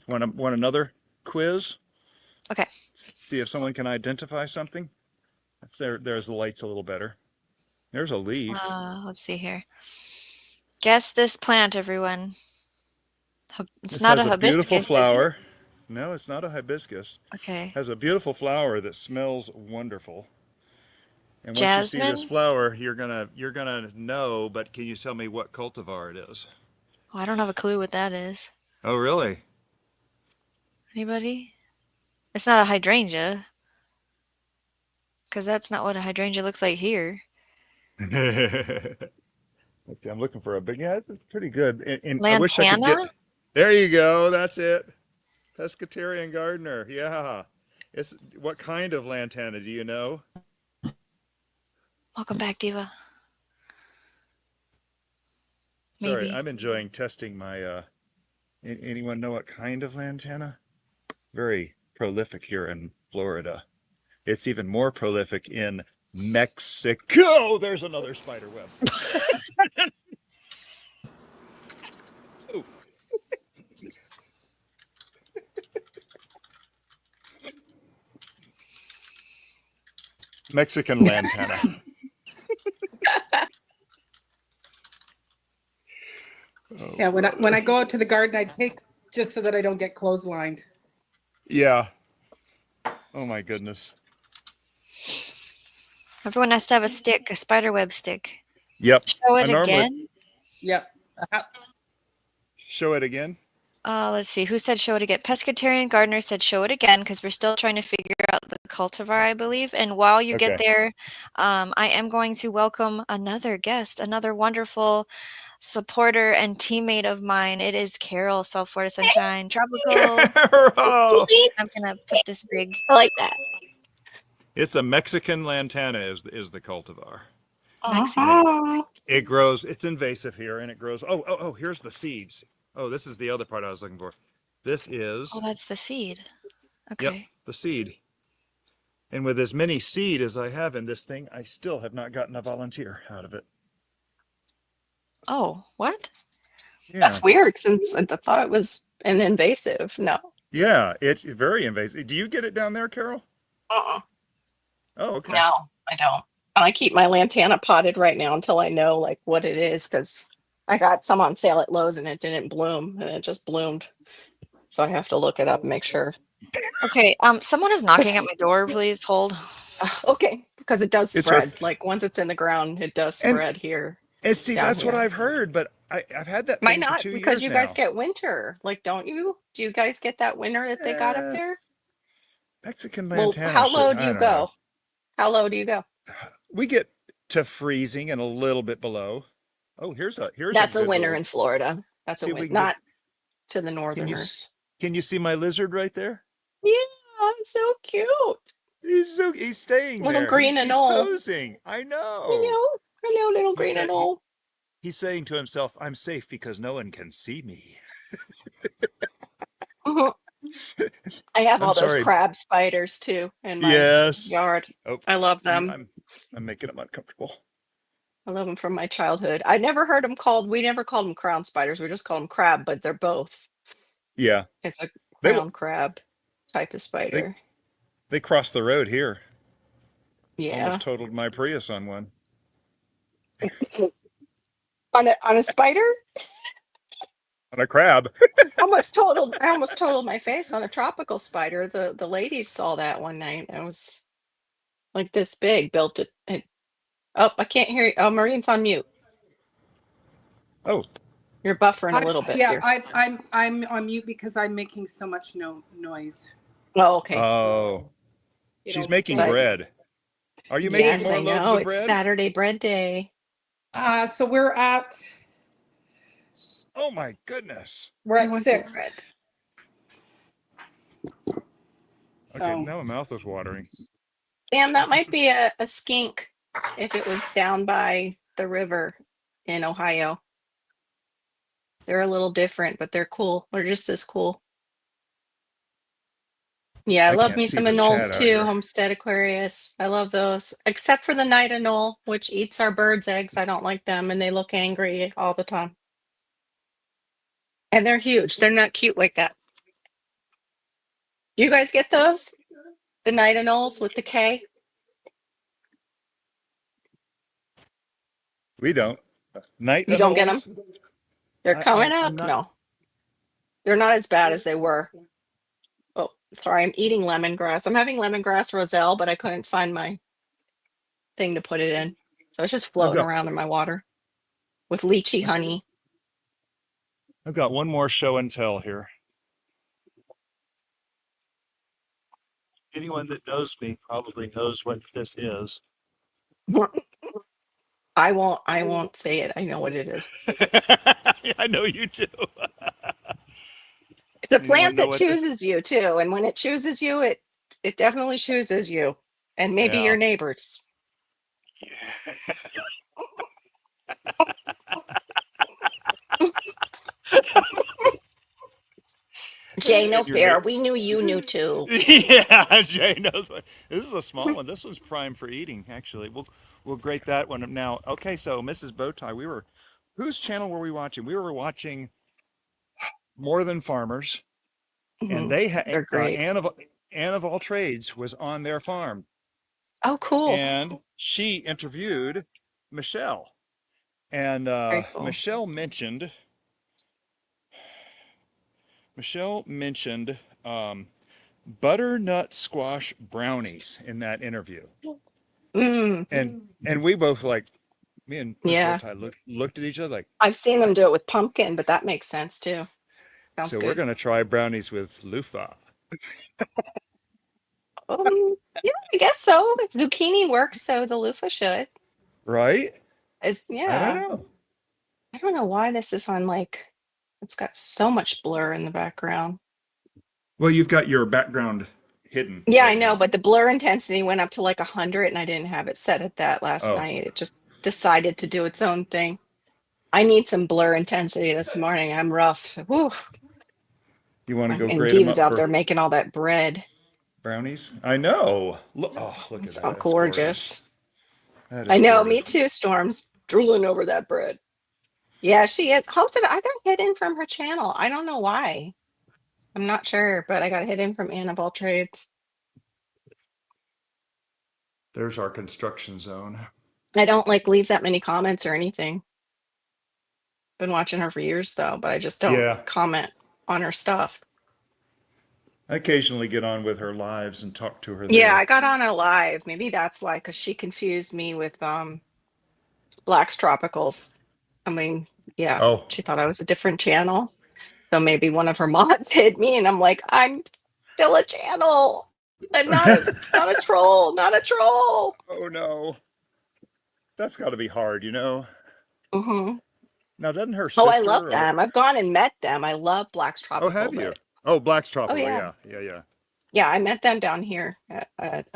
want another quiz? Okay. See if someone can identify something. There's the lights a little better. There's a leaf. Let's see here. Guess this plant, everyone. It's This not a has a beautiful hibiscus, is it? flower. No, it's not a hibiscus. Okay. Has a beautiful flower that smells wonderful. And once you see this Jasmine? flower, you're gonna know. But can you tell me what cultivar it is? Oh, I don't have a clue what that is. Oh, really? Anybody? It's not a hydrangea, because that's not what a hydrangea looks like here. Let's see. I'm looking for a big. Yeah, this is pretty good. And I wish I could Lantana? get. There you go. That's it. Pescatarian gardener. Yeah. It's what kind of lantana do you know? Welcome back, Diva. Sorry, Maybe. I'm enjoying testing my. Anyone know what kind of lantana? Very prolific here in Florida. It's even more prolific in Mexico. There's another spider web. Oh, Mexican lantana. Oh, Yeah, when I go out to the garden, I take just so that I don't get clotheslined. yeah. Oh my goodness. Everyone has to have a stick, a spider web stick. Yep. Show I it normally again. Yep. show it again. Let's see. Who said show it again? Pescatarian Gardener said show it again because we're still trying to figure out the cultivar, I believe. And while you get Okay. there, I am going to welcome another guest, another wonderful supporter and teammate of mine. It is Carol, South Florida Sunshine Tropical. Carol! I'm gonna put this big I like that. It's a Mexican lantana is the cultivar. Mexican. And Uh-huh. it grows, it's invasive here and it grows. Oh, here's the seeds. Oh, this is the other part I was looking for. This Oh, is, that's the seed. yep, Okay. the seed. And with as many seed as I have in this thing, I still have not gotten a volunteer out of it. Oh, what? Yeah. That's weird since I thought it was an invasive. No. Yeah, it's very invasive. Do you get it down there, Carol? Uh-uh. Oh, okay. No, I don't. I keep my lantana potted right now until I know like what it is because I got some on sale at Lowe's and it didn't bloom and it just bloomed. So I have to look it up and make sure. Okay. Someone is knocking at my door. Please hold. Okay, because it does It's her. spread. Like once it's in the ground, it does And, spread here, and see, down that's what here. I've heard, but I've had that Might thing for not 2 years because you guys now. get winter. Like, don't you? Do you guys get that winter that they got up Eh, there? Mexican Well, lantana how low should, do I you don't know. go? How low do you go? We get to freezing and a little bit below. Oh, here's a That's a good winter little. in Florida. That's a See if win. we can get. Not to the Can you northerners. can you see my lizard right there? Yeah, it's so cute. He's staying Little there. green He's anole. posing. I know. Hello, hello, little He's green say, he, anole. he's saying to himself, "I'm safe because no one can see me." Mhm. I have I'm all those sorry. crab spiders too in my Yes. yard. Oh, I love them. I'm making him uncomfortable. I love them from my childhood. I never heard them called. We never called them crown spiders. We just called them crab, but they're both. Yeah. It's a They will. crown crab type of They spider. they crossed the road here. Yeah. Almost totaled my Prius on one. On a spider? On a crab. I almost totaled my face on a tropical spider. The ladies saw that one night. It was like this big, built it. Oh, I can't hear you. Oh, Marine's on mute. Oh, You're buffering a little bit Yeah, here. I'm on mute because I'm making so much noise. Oh, okay. oh. She's making But bread. Are you making yes, more I loaves know. of It's bread? Saturday bread day. So we're at Oh my goodness. I want some 6. bread. Okay, So now my mouth is watering. Damn, that might be a skink if it was down by the river in Ohio. They're a little different, but they're cool. They're just as cool. Yeah, I I love can't me see some the anoles chat out too, here. Homestead Aquarius. I love those, except for the night anole, which eats our birds' eggs. I don't like them, and they look angry all the time. And they're huge. They're not cute like that. You guys get those? The night anoles with the K? We don't. Night You don't get them? anoles? They're coming I'm up? not. No, they're not as bad as they were. Oh, sorry, I'm eating lemongrass. I'm having lemongrass roselle, but I couldn't find my thing to put it in. So it's just I've floating got around in my water with lychee honey. I've got one more show and tell here. Anyone that knows me probably knows what this is. I won't say it. I know what it is. I know you do. It's a Anyone plant know that what this? chooses you too. And when it chooses you, it definitely chooses you. And maybe Yeah. your neighbors. Jay, no And your fair. neighbor. We knew you knew too. Yeah, Jay knows what. This is a small one. This one's prime for eating. Actually, we'll grate that one up now. Okay, so Mrs. Bowtie, whose channel were we watching? We were watching More Than Farmers, and Mhm. they had They're great. Anne of all trades was on their farm, Oh, cool. and she interviewed Michelle, and Very cool. Michelle mentioned butternut squash brownies in that interview. Mm, And we both like, me and Miss yeah. Rotai looked at each other like, I've seen them what? do it with pumpkin, but that makes sense too. Sounds So we're good. gonna try brownies with loofah. Yeah, I guess so. If zucchini works, so the loofah should. Right? I don't Yeah. know. I don't know why this is on like, it's got so much blur in the background. Well, you've got your background hidden Yeah, I right know, now. but the blur intensity went up to like 100 and I didn't have it set at that last Oh, night. It just decided to do its own thing. I need some blur intensity this morning. I'm rough. Whew. you want to go And grade them Diva's up out for there making all that bread. brownies? I know. Look, oh, look at It's all that. It's gorgeous. gorgeous. That I is know, me gorgeous. too, Storm's drooling over that bread. Yeah, she is. Hosted, I got hidden from her channel. I don't know why. I'm not sure, but I got hidden from Annabelle Trades. There's our construction zone. I don't like leave that many comments or anything. Been watching her for years though, but I just don't Yeah. comment on her stuff. I occasionally get on with her lives and talk to her Yeah, there. I got on a live. Maybe that's why, because she confused me with Black's Tropicals. I mean, yeah, Oh. she thought I was a different channel. So maybe one of her mods hit me and I'm like, I'm still a channel. I'm not a troll, not a troll. Oh no. That's got to be hard, you know? Hmm. Now, doesn't her Oh, I love sister or them. I've gone and met them. I love Black's oh, Tropical, have you? but Oh, Black's oh Tropical. yeah. Yeah, yeah, yeah. Yeah, I met them down here at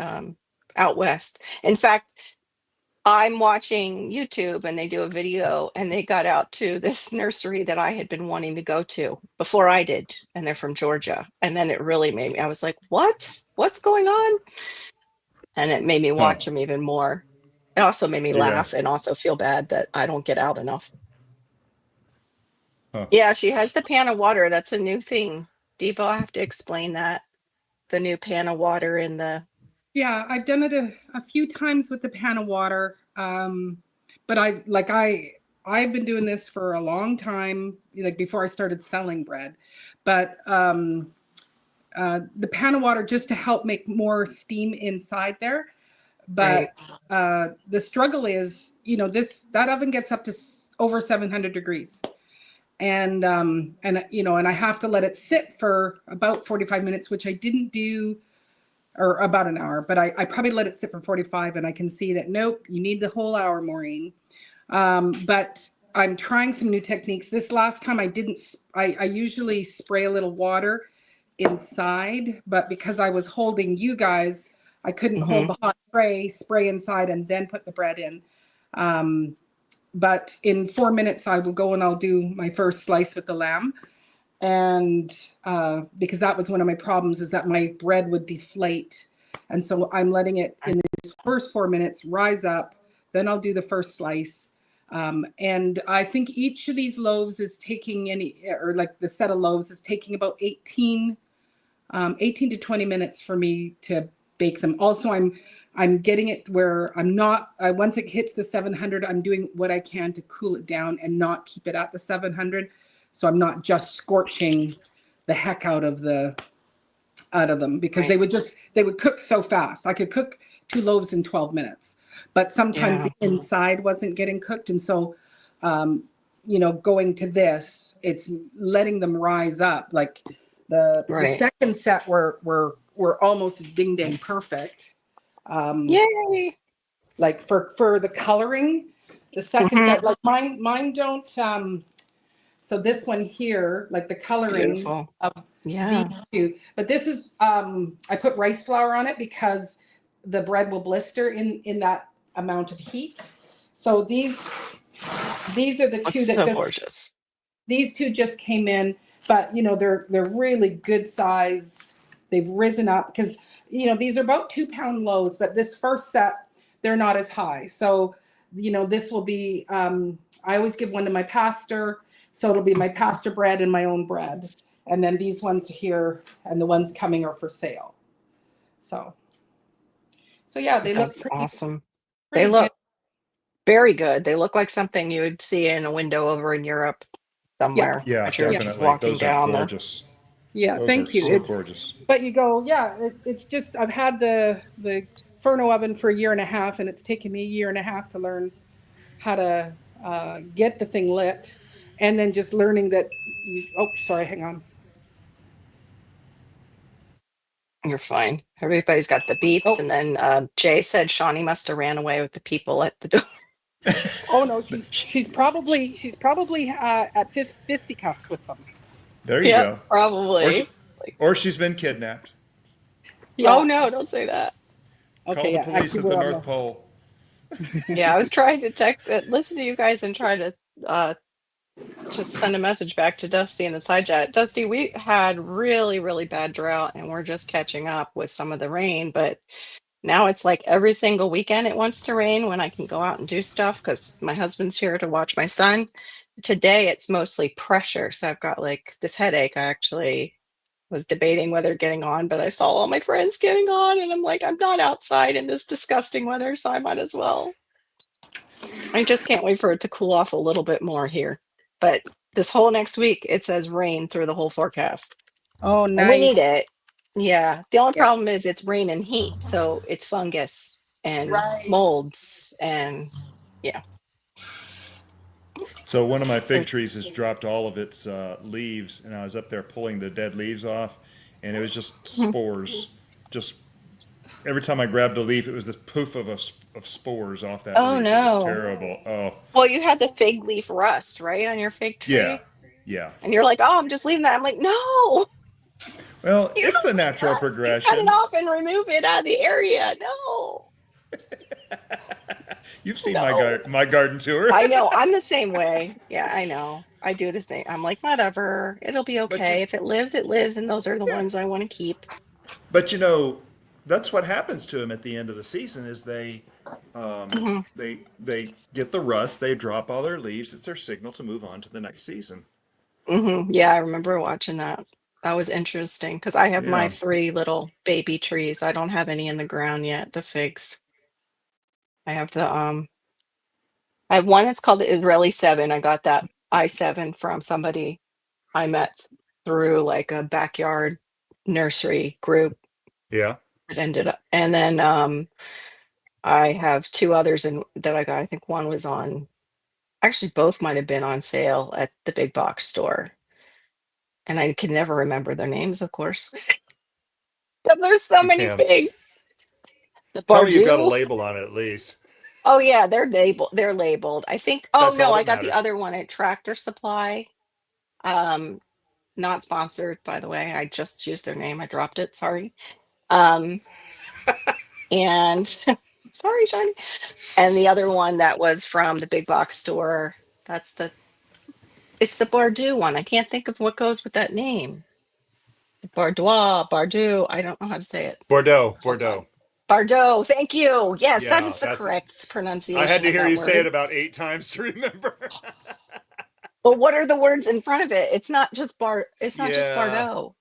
out west. In fact, I'm watching YouTube and they do a video and they got out to this nursery that I had been wanting to go to before I did. And they're from Georgia. And then it really made me, I was like, what? What's going on? And it made me Huh. watch them even more. It also made me Yeah. laugh and also feel bad that I don't get out enough. Huh. Yeah, she has the pan of water. That's a new thing. Devo, I have to explain that. The new pan of water in the Yeah, I've done it a few times with the pan of water. But I've been doing this for a long time, like before I started selling bread. But the pan of water just to help make more steam inside there. right. But the struggle is, this that oven gets up to over 700 degrees. And I have to let it sit for about 45 minutes, which I didn't do, or about an hour, but I probably let it sit for 45 and I can see that, nope, you need the whole hour, Maureen. But I'm trying some new techniques. This last time I didn't, I usually spray a little water inside, but because I was holding you guys, I couldn't hold Hmm. the hot spray inside and then put the bread in. Um, but in 4 minutes, I will go and I'll do my first slice with the lamb. And because that was one of my problems, is that my bread would deflate. And so I'm letting it in these first 4 minutes rise up. Then I'll do the first slice. And I think each of these loaves is taking or like the set of loaves is taking about 18 to 20 minutes for me to bake them. Also, I'm getting it where I'm not, once it hits the 700, I'm doing what I can to cool it down and not keep it at the 700. So I'm not just scorching the heck out of them, because Right. they would cook so fast. I could cook 2 loaves in 12 minutes, but sometimes Yeah. the inside wasn't getting cooked. And so, going to this, it's letting them rise up. Like the Right. second set were almost ding dang perfect. Um, Yay. like for the coloring, the second Hmm. set, like mine don't. So this one here, like the coloring Beautiful. of these Yeah. two, but this is, I put rice flour on it because the bread will blister in that amount of heat. So these are the It's two that so just, gorgeous. these two just came in, but they're really good size. They've risen up because these are about 2 pound loaves, but this first set, they're not as high. So this will be, I always give one to my pastor, so it'll be my pastor bread and my own bread. And then these ones here and the ones coming are for sale. So yeah, they look That's awesome. They pretty good. look very good. They look like something you would see in a window over in Europe Yeah, somewhere Yeah, as you're yeah, just definitely. walking Those are down the gorgeous. Yeah, Those are thank you. so It's gorgeous. but you go, yeah, it's just I've had the Furno oven for a year and a half, and it's taken me a year and a half to learn how to get the thing lit, and then just learning that you. Oh, sorry, hang on. You're fine. Everybody's got the beeps, Oh, and then Jay said Shawnee must have ran away with the people at the door. oh no, she's probably at fisticuffs with them. There you Yep, go. Or she, probably. Like, or she's been kidnapped. oh Yeah. no, don't say that. Call Okay. the Yeah. police Actually, at the we're on North the. Pole. Yeah, I was trying to listen to you guys and try to uh just send a message back to Dusty in the side chat. Dusty, we had really, really bad drought and we're just catching up with some of the rain, but now it's like every single weekend it wants to rain when I can go out and do stuff because my husband's here to watch my son. Today it's mostly pressure. So I've got like this headache. I actually was debating whether getting on, but I saw all my friends getting on and I'm like, I'm not outside in this disgusting weather, so I might as well. I just can't wait for it to cool off a little bit more here. But this whole next week, it says rain through the whole forecast. Oh, And we need nice. it. Yeah. The only Yeah. problem is it's rain and heat. So it's fungus and Right. molds. And yeah. So one of my fig There's- trees has dropped all of its leaves, and I was up there pulling the dead leaves off, and it was just Mhm. spores. Just every time I grabbed a leaf, it was this poof of spores off that Oh leaf. It was no. terrible. Oh, Well, you had the fig leaf rust, right, on your fig yeah, tree? yeah. And you're like, oh, I'm just leaving that. I'm like, no, Well, you it's the don't leave natural rust. You cut it progression. off and remove it out of the area. No, You've seen no. my garden tour. I know. I'm the same way. Yeah, I know. I do the same. I'm like, whatever. It'll be But okay. If it lives, it lives. And those are the yeah, ones I want to keep. but that's what happens to them at the end of the season is Hmm. they get the rust, they drop all their leaves. It's their signal to move on to the next season. Yeah, I remember watching that. That was interesting because I have my Yeah, 3 little baby trees. I don't have any in the ground yet, the figs. I have I have one that's called the Israeli 7. I got that I7 from somebody I met through like a backyard nursery group yeah, that ended up, and then I have 2 others that I got. I think one was on, actually both might have been on sale at the big box store. And I can never remember their names, of course. But there's so you many can. figs. The Tell me you've got a Bardu. label on it at least. Oh yeah, they're labeled. They're labeled. I think. Oh That's no, all I that got the matters. other one at Tractor Supply. Um, Not sponsored, by the way. I just used their name. I dropped it. Sorry. Um, and sorry, Shiny. And the other one that was from the big box store. That's the. It's the Bardu one. I can't think of what goes with that name. Bardois, Bardu. I don't know how to say it. Bordeaux, Oh God. Bordeaux. Bardot. Thank you. Yes, that Yeah, is the that's it. correct I had pronunciation to of hear that you say it word. about 8 times to remember. But what are the words in front of it? It's not just Yeah, Bardot.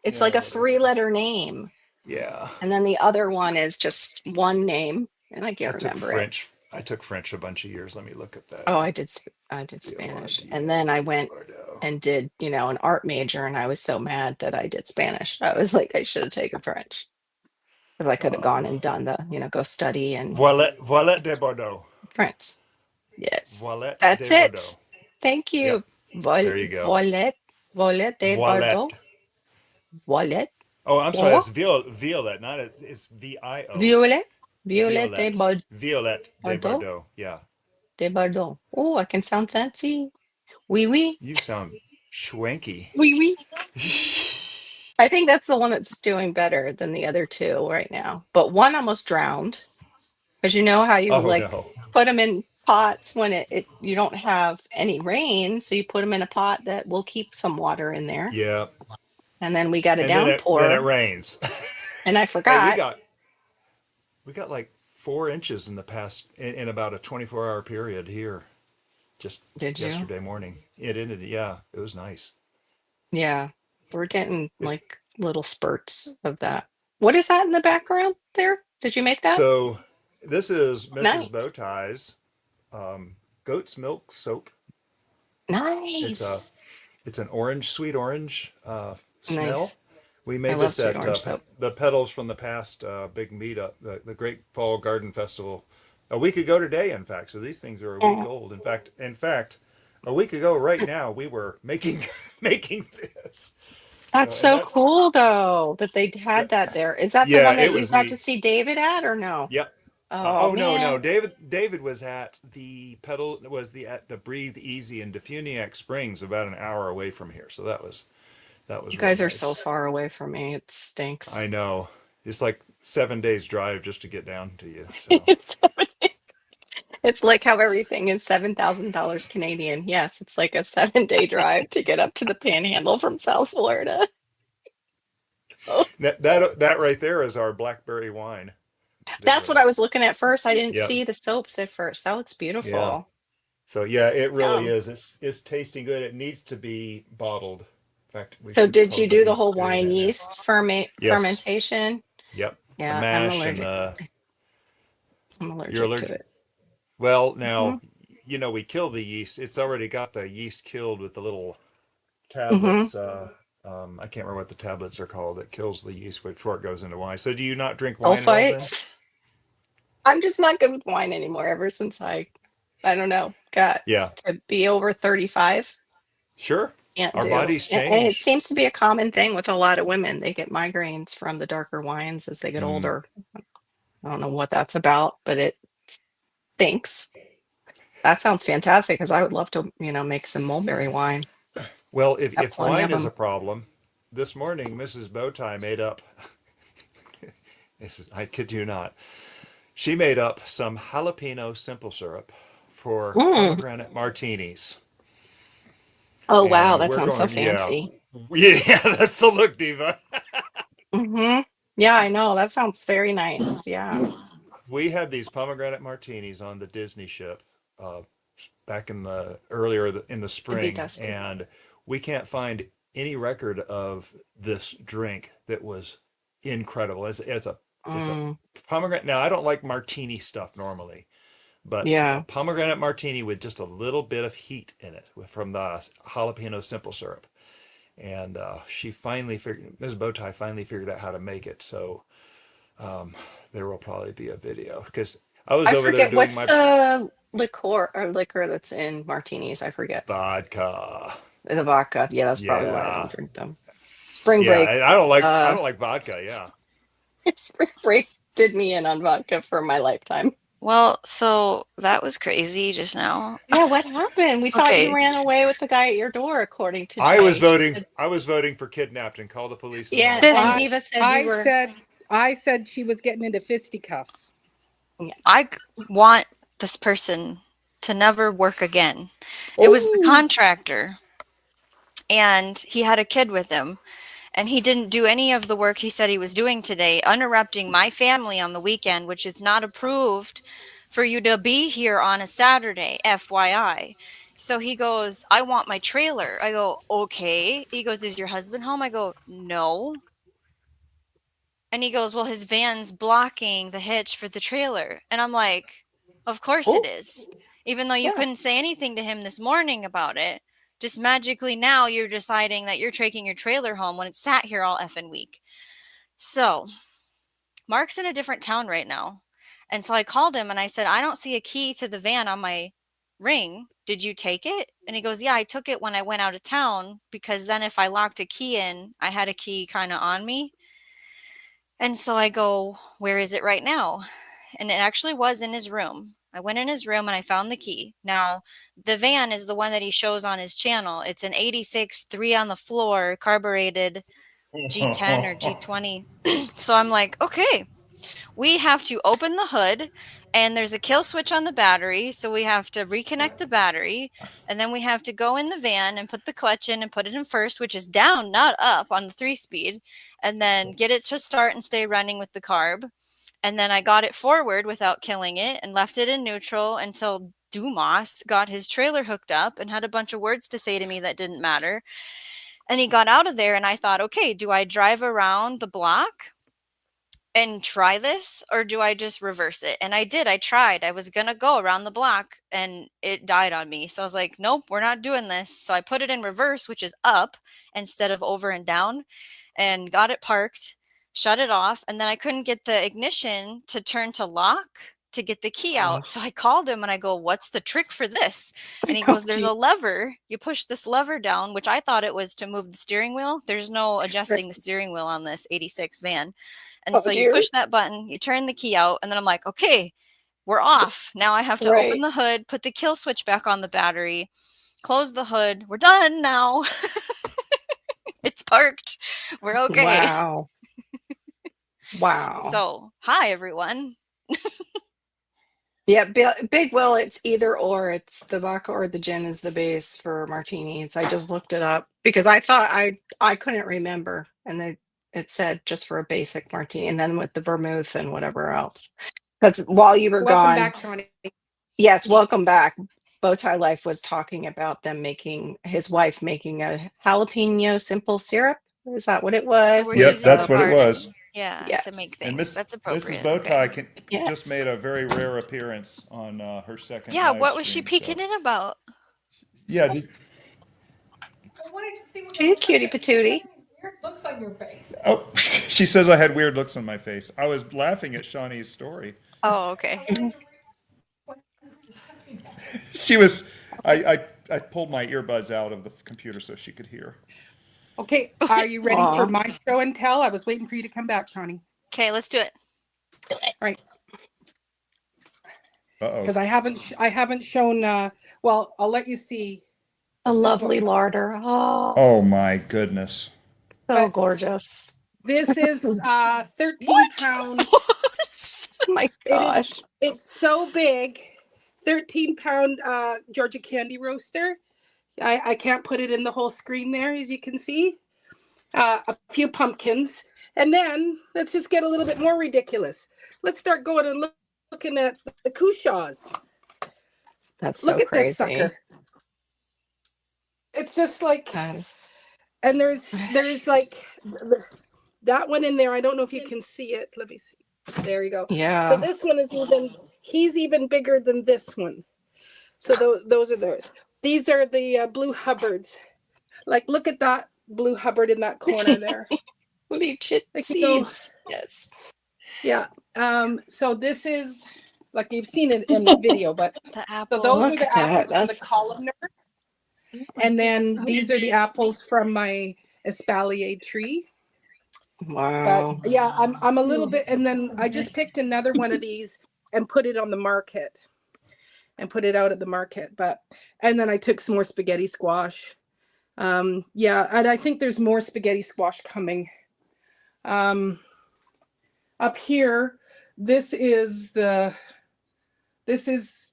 It's like a no, it isn't. 3-letter name. Yeah, And then the other one is just one name. And I I can't took remember it. French. I took French a bunch of years. Let me look at that. Oh, I did Spanish. And then I Diomande went Bordeaux. and did, an art major, and I was so mad that I did Spanish. I was like, I should have taken French. If I could have gone and done go study in Voilette de Bordeaux. France. Yes. Voilette That's de Bordeaux. it. Thank Yep, you. there you go. Voilette de Bordeaux. Voilette. Voilette. Oh, I'm sorry. Oh, That's Violet, not it's VIO. Violet. Violet de Violette. Violette de Bordeaux. Bordeaux. Yeah. De Bordeaux. Oh, I can sound fancy. Oui, oui. You sound schwanky. Oui, oui. I think that's the one that's doing better than the other 2 right now. But one almost drowned because you know how you Oh like no. put them in pots when you don't have any rain, so you put them in a pot that will keep some water in there. Yeah. And then we got a And then it downpour, rains. and I Hey, forgot. we got like 4 inches in the past in about a 24-hour period here. Just Did you? yesterday morning. It ended. Yeah, it was nice. Yeah, we're getting It, like little spurts of that. What is that in the background there? Did you make that? so this is Mrs. Nice. Bowtie's um, goat's milk soap. It's a Nice. it's an orange, sweet orange smell. Nice. We I made love this sweet at orange soap. the Petals from the Past big meetup, the Great Fall Garden Festival, a week ago today. In fact, so these things are a week Oh, old. In fact, a week ago right now we were making making this. that's And so that's cool though that they had that there. Is that the yeah, one that it you was got to neat. see David at or no? Yep. Oh Oh no, no. man, David was at the pedal was the at the Breathe Easy in Defuniak Springs, about an hour away from here. So that was you real guys are so nice. far away from me. It I stinks. know. It's like 7 days drive just to get down to you. So It's it's like how everything is $7,000 Canadian. Yes, it's like a 7-day drive to get up to the Panhandle from South Florida. Oh, that right there is our blackberry wine that that's what I was looking at first. I didn't yep. see the soaps at first. That looks Yeah. beautiful. So yeah, it really Yum. is. It's tasting good. It needs to be bottled. In fact, we So should did you probably do the be whole doing wine that now. yeast Yes. fermentation? Yep. The Yeah, mash and I'm you're allergic to allergic. it. Well, Hmm. now, we kill the yeast. It's already got the yeast killed with the little Hmm. tablets. I can't remember what the tablets are called that kills the yeast before it goes into wine. So do you not drink wine at all then? Sulfites. I'm just not good with wine anymore ever since I don't know, got Yeah. to be over 35. Sure. Can't Our do. bodies And it change. seems to be a common thing with a lot of women. They get migraines from the darker wines as they get Mm. older. I don't know what that's about, but it stinks. That sounds fantastic because I would love to, make some mulberry wine. Well, if, Got if plenty wine of is a them. problem, this morning Mrs. Bowtie made up, I kid you not, she made up some jalapeno simple syrup for Mm. pomegranate martinis. Oh wow, And that we're sounds so going, yeah, fancy. yeah, that's the look, Diva. Hmm. Yeah, I know. That sounds very nice. Yeah. We had these pomegranate martinis on the Disney ship uh, back in the earlier in the To be spring, dusted. and we can't find any record of this drink that was incredible. It's a Mm, pomegranate. Now I don't like martini stuff normally, but a yeah. pomegranate martini with just a little bit of heat in it from the jalapeno simple syrup. And she finally figured, Ms. Bowtie finally figured out how to make it. So um, there will probably be a video because I was I over there forget doing what's my the liquor that's in martinis. I forget. vodka. The vodka. Yeah, that's probably why I don't Yeah, drink them. Spring yeah. break. And I don't Uh, like vodka. Yeah. spring break did me in on vodka for my lifetime. Well, so that was crazy just now. Yeah, what happened? We thought you Okay. ran away with the guy at your door, according to I was Jay. She voting. said, I was voting for kidnapped and call the police and all yeah, that and This stuff. Diva said you I were, said I said she was getting into fisticuffs. yeah. I want this person to never work again. It was the Oh, contractor, and he had a kid with him, and he didn't do any of the work he said he was doing today, interrupting my family on the weekend, which is not approved for you to be here on a Saturday, FYI. So he goes, I want my trailer. I go, okay. He goes, is your husband home? I go, no. And he goes, well, his van's blocking the hitch for the trailer. And I'm like, of course it oh, is. Even though you yeah. couldn't say anything to him this morning about it, just magically now you're deciding that you're taking your trailer home when it's sat here all effing week. So Mark's in a different town right now. And so I called him and I said, I don't see a key to the van on my ring. Did you take it? And he goes, yeah, I took it when I went out of town because then if I locked a key in, I had a key kind of on me. And so I go, where is it right now? And it actually was in his room. I went in his room and I found the key. Now, the van is the one that he shows on his channel. It's an 86, three on the floor, carbureted G10 or G20. So I'm like, okay, we have to open the hood and there's a kill switch on the battery. So we have to reconnect the battery. And then we have to go in the van and put the clutch in and put it in first, which is down, not up on the 3-speed. And then get it to start and stay running with the carb. And then I got it forward without killing it and left it in neutral until Dumas got his trailer hooked up and had a bunch of words to say to me that didn't matter. And he got out of there and I thought, okay, do I drive around the block and try this, or do I just reverse it? And I did. I tried. I was going to go around the block and it died on me. So I was like, nope, we're not doing this. So I put it in reverse, which is up instead of over and down, and got it parked, shut it off. And then I couldn't get the ignition to turn to lock to get the key out. Oh. So I called him and I go, what's the trick for this? And he Oh, goes, there's gee. a lever. You push this lever down, which I thought it was to move the steering wheel. There's no adjusting the steering wheel on this 86 van. And Oh, so you dear. push that button, you turn the key out, and then I'm like, okay, we're off. Now I have to open Right. the hood, put the kill switch back on the battery, close the hood. We're done now. It's parked. We're okay. Wow. Wow. So, hi everyone. Yeah, Big Will, it's either or. It's the vodka or the gin is the base for martinis. I just looked it up because I thought I couldn't remember, and it said just for a basic martini, and then with the vermouth and whatever else. Because while you were Welcome gone, back, Shawnee. yes, welcome back. Bowtie Life was talking about his wife making a jalapeno simple syrup. Is that what it So was? we're Yep, using that's the what it garden, was. yeah, to make Yes. And things. That's Mrs. appropriate. Bowtie Okay. just made Yes. a very rare appearance on her second Yeah, live what was she stream. peeking in about? Yeah, I wanted to see what Hey, cutie patootie. weird looks on your face. oh, she says I had weird looks on my face. I was laughing at Shawnee's story. Oh, okay. She was. I pulled my earbuds out of the computer so she could hear. Okay, are you ready Aw. for my show and tell? I was waiting for you to come back, Shawnee. Okay, let's do it. All right, Uh because oh. I haven't shown. Well, I'll let you see. A This lovely one. larder. Oh, Oh my goodness. so But gorgeous. this is 13 What? pound. My It gosh. is. It's so big. 13-pound Georgia candy roaster. I can't put it in the whole screen there, as you can see. A few pumpkins. And then let's just get a little bit more ridiculous. Let's start going and looking at the Cushaws. That's Look so at this crazy. sucker. It's just like, That is, and there's like that one in there. I don't know if you can see it. Let me see. There you go. So yeah. this one is he's even bigger than this one. So those are these are the Blue Hubbards. Like, look at that Blue Hubbard in that corner there. Little chit Like, you know, seeds. Yes. yeah. So this is, like, you've seen it in the video, but The so apple. those Look are the at that. apples from the That's columnar. And then these are the apples from my espalier tree. wow. But yeah, I'm a little bit, and then I just picked another one of these and put it on the market and put it out at the market. And then I took some more spaghetti squash. Yeah, and I think there's more spaghetti squash coming. Up here, this is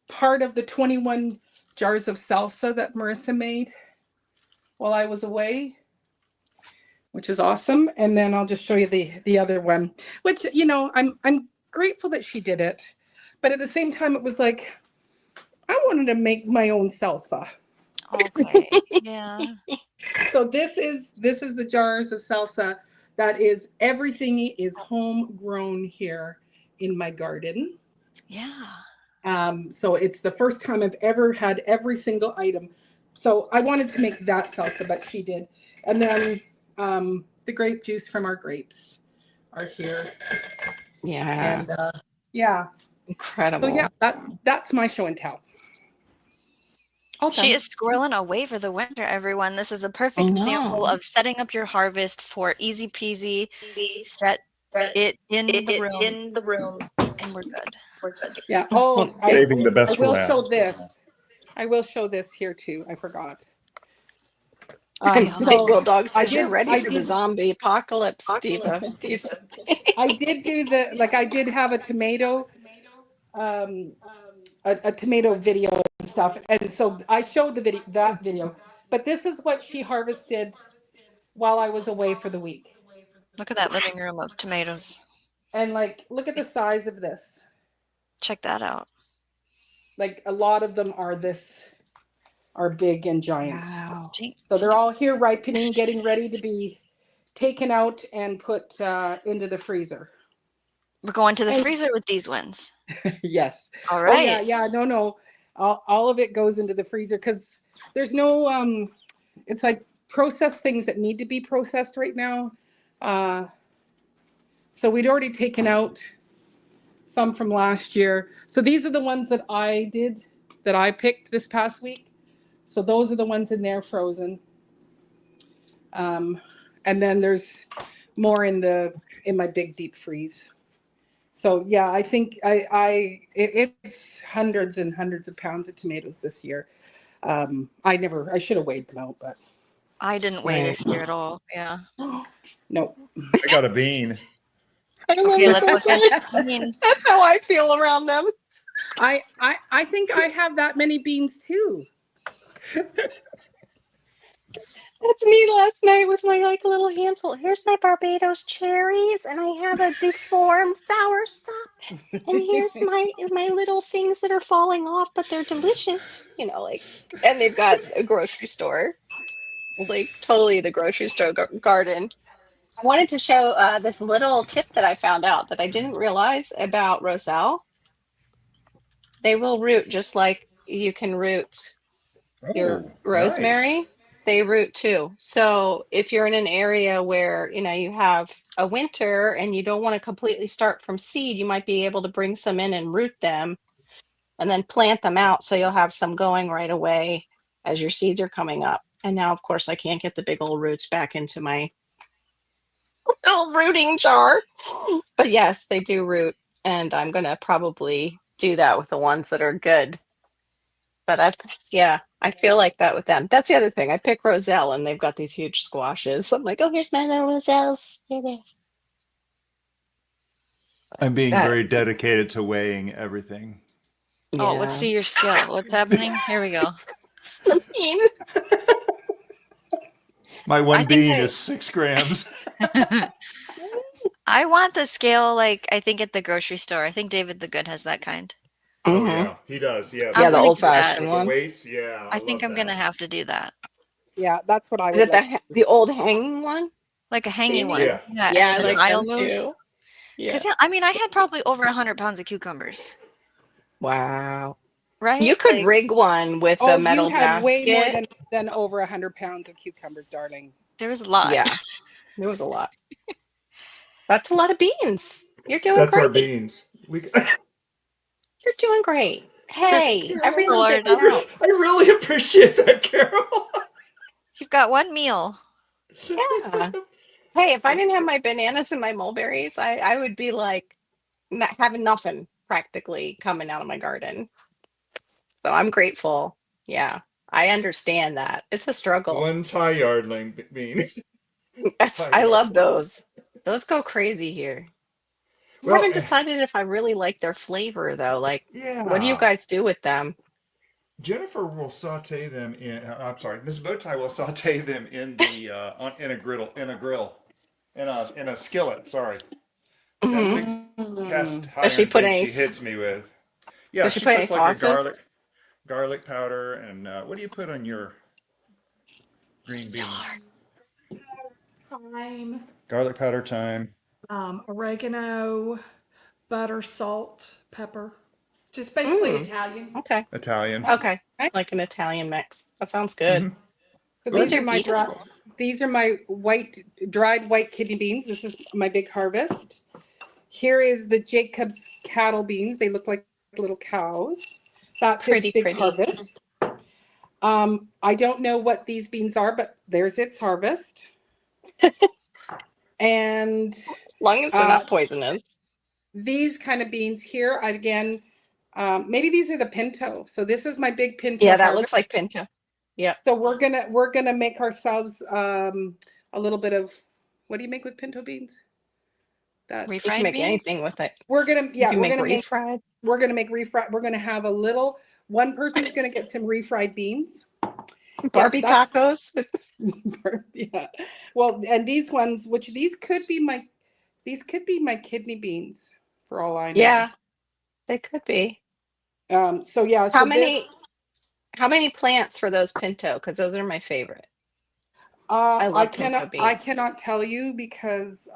part of the 21 jars of salsa that Marissa made while I was away, which is awesome. And then I'll just show you the other one, which, you know, I'm grateful that she did it, but at the same time it was like I wanted to make my own salsa. Okay. Yeah. So this is the jars of salsa. That is, everything is homegrown here in my garden. Yeah. So it's the first time I've ever had every single item. So I wanted to make that salsa, but she did. And then the grape juice from our grapes are here. Yeah. And yeah. Incredible. So yeah, that's my show and tell. All She done. is squirreling away for the winter, everyone. This is a I perfect example know. of setting up your harvest for easy peasy. Set it in the room, and we're good. Yeah. Oh, Saving the I best for will last. show this. I will show this here too. I forgot. Okay, Big So Will Dog I says you're did. ready I for the did. zombie apocalypse, Diva. I did do I did have a tomato, a tomato video and stuff, and so I showed that video. But this is what she harvested while I was away for the week. Look at that living room of tomatoes. And like, look at the size of this. Check that out. Like, a lot of them are big and giant. Wow. So they're all here ripening, getting ready to be taken out and put into the freezer. We're going to the And freezer with these ones. yes. All Oh yeah, right. yeah. No, no. All of it goes into the freezer because there's no. It's like processed things that need to be processed right now. Uh, so we'd already taken out some from last year. So these are the ones that I did, that I picked this past week. So those are the ones in there frozen. Um, and then there's more in my big deep freeze. So yeah, I think it's hundreds and hundreds of pounds of tomatoes this year. I should have weighed them out, but I didn't weigh Right. this year at all. Yeah. no. I got a bean. I Okay, remember let's look at this that's, bean. that's how I feel around them. I think I have that many beans too. That's me last night with my like little handful. Here's my Barbados cherries, and I have a deformed soursop. And here's my little things that are falling off, but they're delicious. Like, and they've got a grocery store, like totally the grocery store garden. I wanted to show this little tip that I found out that I didn't realize about roselle. They will root just like you can root your Oh, nice. rosemary. They root too. So if you're in an area where you have a winter and you don't want to completely start from seed, you might be able to bring some in and root them and then plant them out so you'll have some going right away as your seeds are coming up. And now, of course, I can't get the big old roots back into my little rooting jar. But yes, they do root, and I'm gonna probably do that with the ones that are good. But I feel like that with them. That's the other thing. I pick roselle, and they've got these huge squashes. I'm like, oh, here's my little roselles. Here they. I'm being That very dedicated to weighing everything. Oh, let's yeah. see your scale. What's happening? Here we go. The bean. My I one think bean is 6 grams. I want the scale like I think at the grocery store. I think David the Good has that kind. Oh Mm-hmm. yeah, he does. Yeah, I'm Yeah, the gonna old get that. fashioned with the ones. weights. Yeah, I I think love I'm gonna that. have to do that. Yeah, that's what I Is would it like to do. the old hanging one, Like a hangy Davy? one. Yeah, Yeah, and Yeah, I then the yeah. like aisle them moves. too. Yeah. Because yeah, I mean I had probably over 100 pounds of cucumbers, Wow. You right? could Like rig one with a Oh, you metal had way more basket. than over 100 pounds of cucumbers, darling. there was a lot. Yeah, there was a lot. That's a lot of beans. You're doing That's our great. beans. You're doing great. Hey, every Triple little or bit enough. counts. I really appreciate that, Carol. You've got one meal. Yeah. Hey, if I didn't have my bananas and my mulberries, I would be like not having nothing practically coming out of my garden. So I'm grateful. Yeah. I understand that. It's a struggle. One Thai yardling beans. Thai I love yardling. those. Those go crazy here. I Well, haven't decided if I really like their flavor though. Like, what do you yeah. guys do with them? Jennifer will saute them in. I'm sorry, Miss Bowtie will saute them in the in a in a skillet. Sorry, that Hmm. big cast Does she iron put thing any? she hits me with. Yeah, Does she she put any puts like a sauces? garlic powder, and what do you put on your green beans? Darn. Thyme, Garlic powder, thyme. oregano, butter, salt, pepper. Just basically Mm, Italian. okay. Italian. Okay. Okay. Like an Italian mix. That sounds good. Hmm. So Those these are are my beautiful. dried white kidney beans. This is my big harvest. Here is the Jacob's cattle beans. They look like little cows. That's its Pretty, big pretty. harvest. I don't know what these beans are, but there's its harvest. And Long as they're uh, not poisonous. these kind of beans here, again, maybe these are the pinto. So this is my big pinto Yeah, that harvest. looks like pinto. Yep. So we're gonna make ourselves a little bit of, what do you make with pinto beans? That You can Refried make beans? anything with it. we're gonna You yeah can we're make gonna make refried. we're gonna make refried. We're gonna have a little. One person's gonna get some refried beans. Yeah, Barbie that's tacos. yeah. Well, and these ones, which these could be my kidney beans for all I know. Yeah, they could be. So yeah, How so this many how many plants for those pinto? Because those are my favorite. I I love pinto cannot beans. tell you because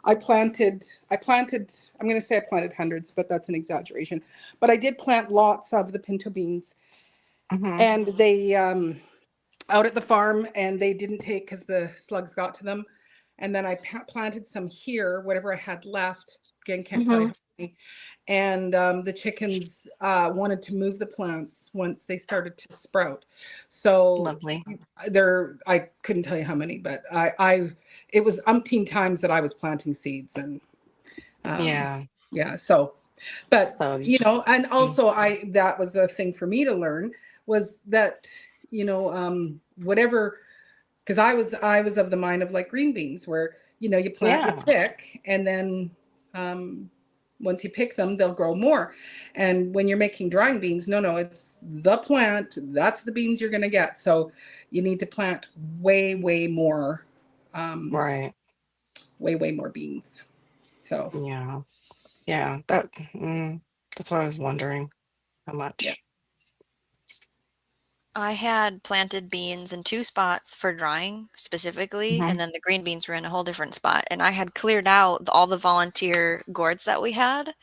I planted, I'm going to say I planted hundreds, but that's an exaggeration. But I did plant lots of the pinto beans, Hmm. and they out at the farm, and they didn't take because the slugs got to them. And then I planted some here, whatever I had left. Again, can't tell you Hmm. how many. And the chickens wanted to move the plants once they started to sprout. So Lovely. I couldn't tell you how many, but it was umpteen times that I was planting seeds, and um, Yeah. yeah. So, but So you just, and mm, also that was a thing for me to learn, was that whatever, because I was of the mind of like green beans, where you plant, you yeah. pick, and then um, once you pick them, they'll grow more. And when you're making drying beans, no, it's the plant. That's the beans you're going to get. So you need to plant way, way more, um, Right. way more beans. So Yeah. Yeah. That's what I was wondering. How yeah. much? I had planted beans in 2 spots for drying specifically, Hmm. and then the green beans were in a whole different spot, and I had cleared out all the volunteer gourds that we had,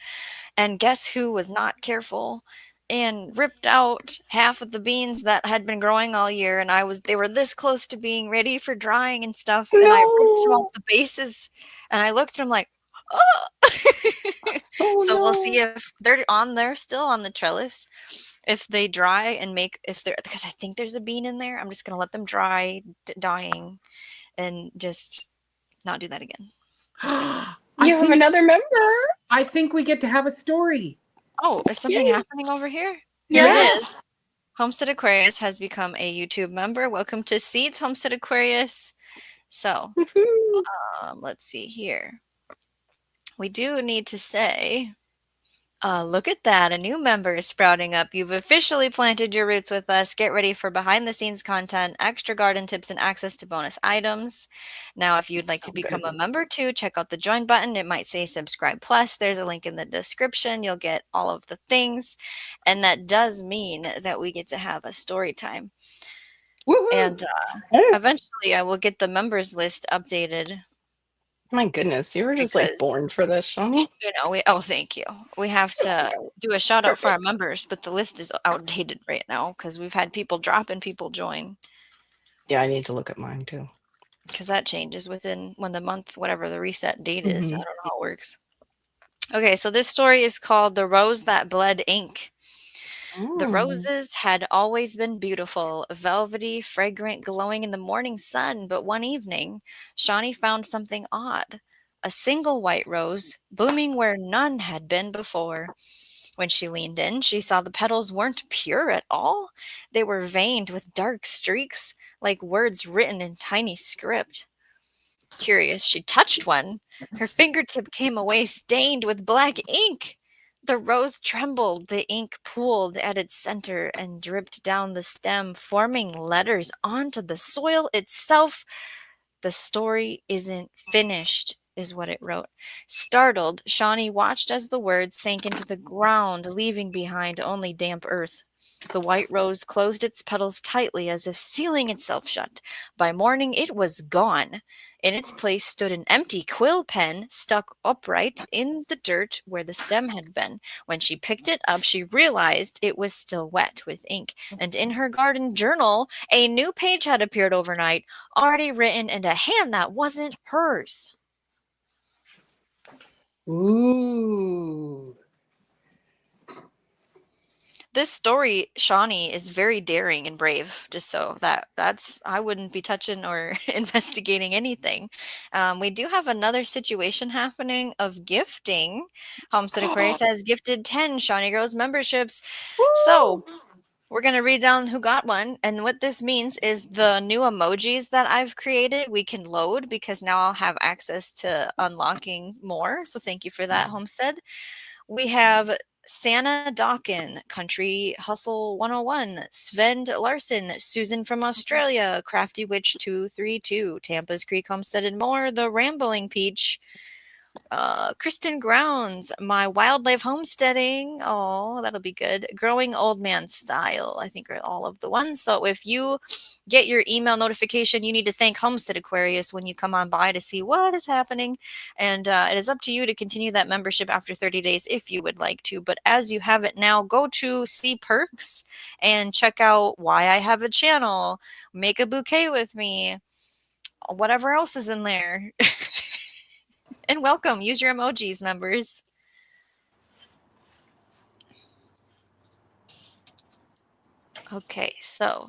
and guess who was not careful and ripped out half of the beans that had been growing all year, and they were this close to being ready for drying and stuff, and I ripped them off No. the bases, and I looked and I'm like, "Oh." Oh So we'll see no. if they're on there still on the trellis. If they dry and make if they're because I think there's a bean in there, I'm just gonna let them dry, dying, and just not do that again. I You have think another member. I think we get to have a story. Oh, is something Yay. happening over here? Here it is. Yes. Homestead Aquarius has become a YouTube member. Welcome to Seeds Homestead Aquarius. So, Woohoo. let's see here. We do need to say, look at that. A new member is sprouting up. You've officially planted your roots with us. Get ready for behind the scenes content, extra garden tips, and access to bonus items. Now, if you'd like So to become good. a member too, check out the join button. It might say subscribe plus. There's a link in the description. You'll get all of the things. And that does mean that we get to have a story time. Woohoo! And Oh eventually, I will get the members list updated my goodness. You were just like because, born for this, Shawnee. oh, thank you. We have to do a shout out for our members, but the list is outdated right now because we've had people drop and people join Yeah, I need to look at mine too. because that changes within when the month, whatever the reset date is. I Hmm. don't know how it works. Okay, so this story is called The Rose That Bled Ink. The Mm. roses had always been beautiful, velvety, fragrant, glowing in the morning sun, but one evening, Shawnee found something odd. A single white rose, blooming where none had been before. When she leaned in, she saw the petals weren't pure at all. They were veined with dark streaks, like words written in tiny script. Curious, she touched one. Her fingertip came away stained with black ink. The rose trembled, the ink pooled at its center and dripped down the stem, forming letters onto the soil itself. The story isn't finished, is what it wrote. Startled, Shawnee watched as the words sank into the ground, leaving behind only damp earth. The white rose closed its petals tightly as if sealing itself shut. By morning, it was gone. In its place stood an empty quill pen stuck upright in the dirt where the stem had been. When she picked it up, she realized it was still wet with ink, and in her garden journal, a new page had appeared overnight, already written in a hand that wasn't hers. Ooh. This story, Shawnee, is very daring and brave. Just so that's I wouldn't be touching or investigating anything. We do have another situation happening of gifting. Homestead Aquarius has gifted 10 Shawneegrows memberships. So Woo! we're gonna read down who got one, and what this means is the new emojis that I've created we can load because now I'll have access to unlocking more. So thank you for that, Homestead. We have Santa Dawkin, Country Hustle 101, Sven Larson, Susan from Australia, Crafty Witch 232, Tampa's Creek Homestead and more, The Rambling Peach, Kristen Grounds, my wildlife homesteading. Oh, that'll be good. Growing old man style, I think are all of the ones. So if you get your email notification, you need to thank Homestead Aquarius when you come on by to see what is happening. And it is up to you to continue that membership after 30 days if you would like to. But as you have it now, go to See Perks and check out why I have a channel, make a bouquet with me, whatever else is in there. And welcome. Use your emojis, members. Okay, so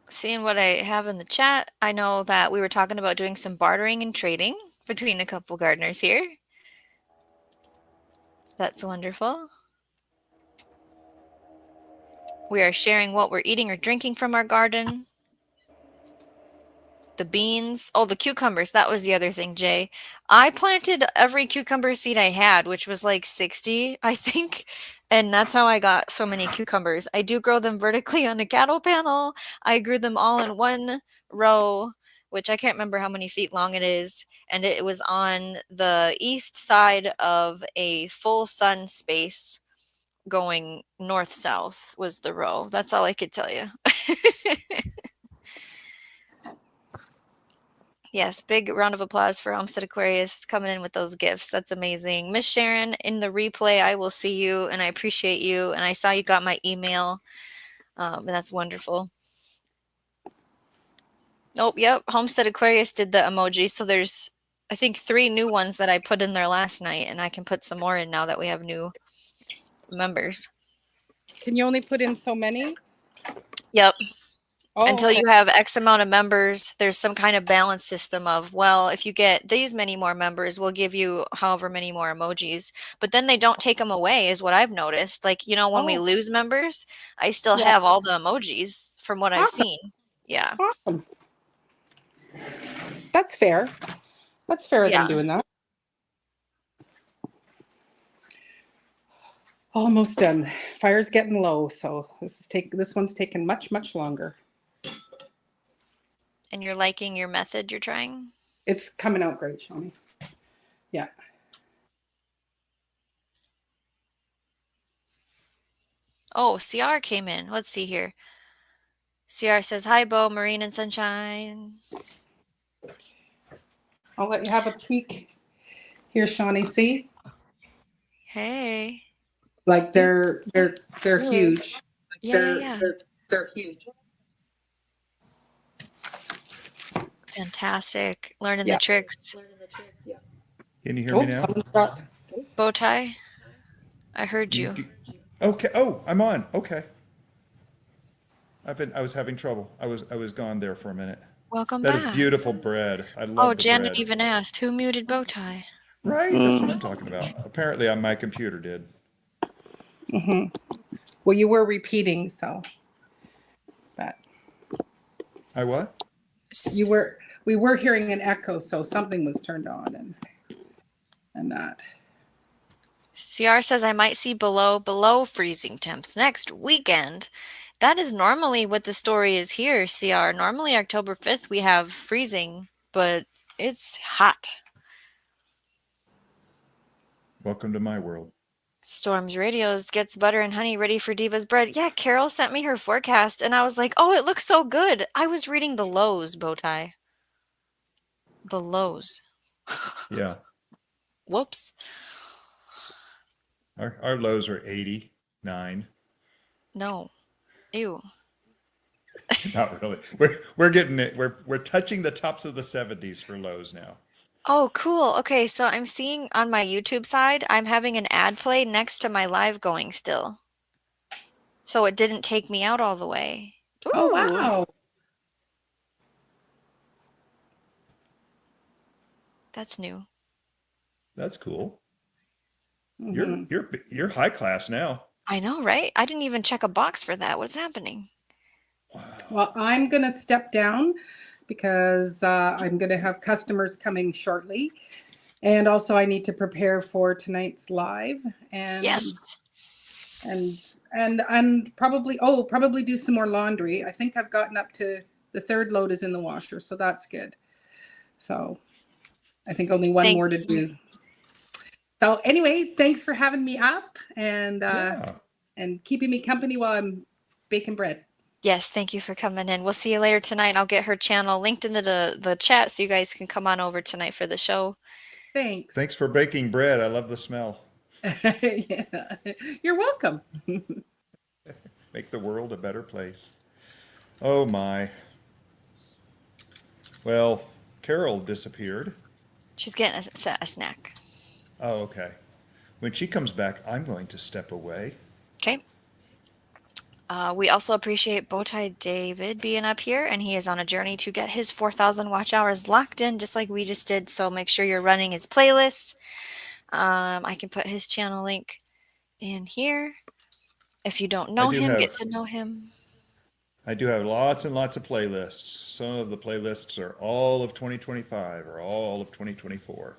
seeing what I have in the chat, I know that we were talking about doing some bartering and trading between a couple gardeners here. That's wonderful. We are sharing what we're eating or drinking from our garden. The beans. Oh, the cucumbers. That was the other thing, Jay. I planted every cucumber seed I had, which was like 60, I think. And that's how I got so many cucumbers. I do grow them vertically on a cattle panel. I grew them all in one row, which I can't remember how many feet long it is. And it was on the east side of a full sun space going north-south was the row. That's all I could tell you. Yes, big round of applause for Homestead Aquarius coming in with those gifts. That's amazing. Miss Sharon, in the replay, I will see you, and I appreciate you. And I saw you got my email, and that's wonderful. Oh, yep, Homestead Aquarius did the emoji. So there's, I think, 3 new ones that I put in there last night, and I can put some more in now that we have new members. Can you only put in so many? Yep. Oh, Until okay. you have X amount of members, there's some kind of balance system of, well, if you get these many more members, we'll give you however many more emojis. But then they don't take them away, is what I've noticed. Like, you know, when we Oh, lose members, I still yeah. have all the emojis from what I've Awesome. seen. Yeah. Awesome. That's fair. That's fair Yeah. than doing that. Almost done. Fire's getting low, so this one's taking much longer. And you're liking your method you're trying? It's coming out great, Shawnee. Yeah. Oh, CR came in. Let's see here. CR says, hi, Bo, Marine, and Sunshine. I'll let you have a peek. Here, Shawnee, see? Hey. Like they're huge. Yeah. They're huge. Fantastic. Learning Yeah. the tricks. Can you hear me Oh, now? someone's got. Bow tie, I heard you. Okay. Oh, I'm on. Okay. I was having trouble. I was gone there for a minute. Welcome That is back. beautiful bread. I Oh, love the Janet bread. even asked, who muted Bowtie? Right? That's what I'm talking about. Apparently, on my computer did. Well, you were repeating, so. But I what? we were hearing an echo, so something was turned on and that. CR says I might see below freezing temps next weekend. That is normally what the story is here, CR. Normally October 5th we have freezing, but it's hot. Welcome to my world. Storms Radios gets butter and honey ready for Diva's bread. Yeah, Carol sent me her forecast, and I was like, oh, it looks so good. I was reading the lows, Bowtie. The lows. Yeah. Whoops. Our lows are 89. No. Ew. Not really. We're getting it. We're touching the tops of the 70s for lows now. Oh, cool. Okay, so I'm seeing on my YouTube side, I'm having an ad play next to my live going still. So it didn't take me out all the way. Ooh. Oh, wow. That's new. That's cool. Mhm. You're high class now. I know, right? I didn't even check a box for that. What's happening? Wow. Well, I'm going to step down because I'm going to have customers coming shortly. And also I need to prepare for tonight's live and Yes. and probably do some more laundry. I think I've gotten up to the 3rd load is in the washer, so that's good. So I think only one Thank more to do. So anyway, thanks for having me up Yeah. and keeping me company while I'm baking bread. Yes, thank you for coming in. We'll see you later tonight. I'll get her channel linked into the chat so you guys can come on over tonight for the show. Thanks. Thanks for baking bread. I love the smell. Yeah. You're welcome. Make the world a better place. Oh my. Well, Carol disappeared. She's getting a snack. Oh, okay. When she comes back, I'm going to step away. Okay. We also appreciate Bowtie David being up here, and he is on a journey to get his 4,000 watch hours locked in, just like we just did. So make sure you're running his playlists. I can put his channel link in here. If you don't I know do him, get have to know him. I do have lots and lots of playlists. Some of the playlists are all of 2025 or all of 2024.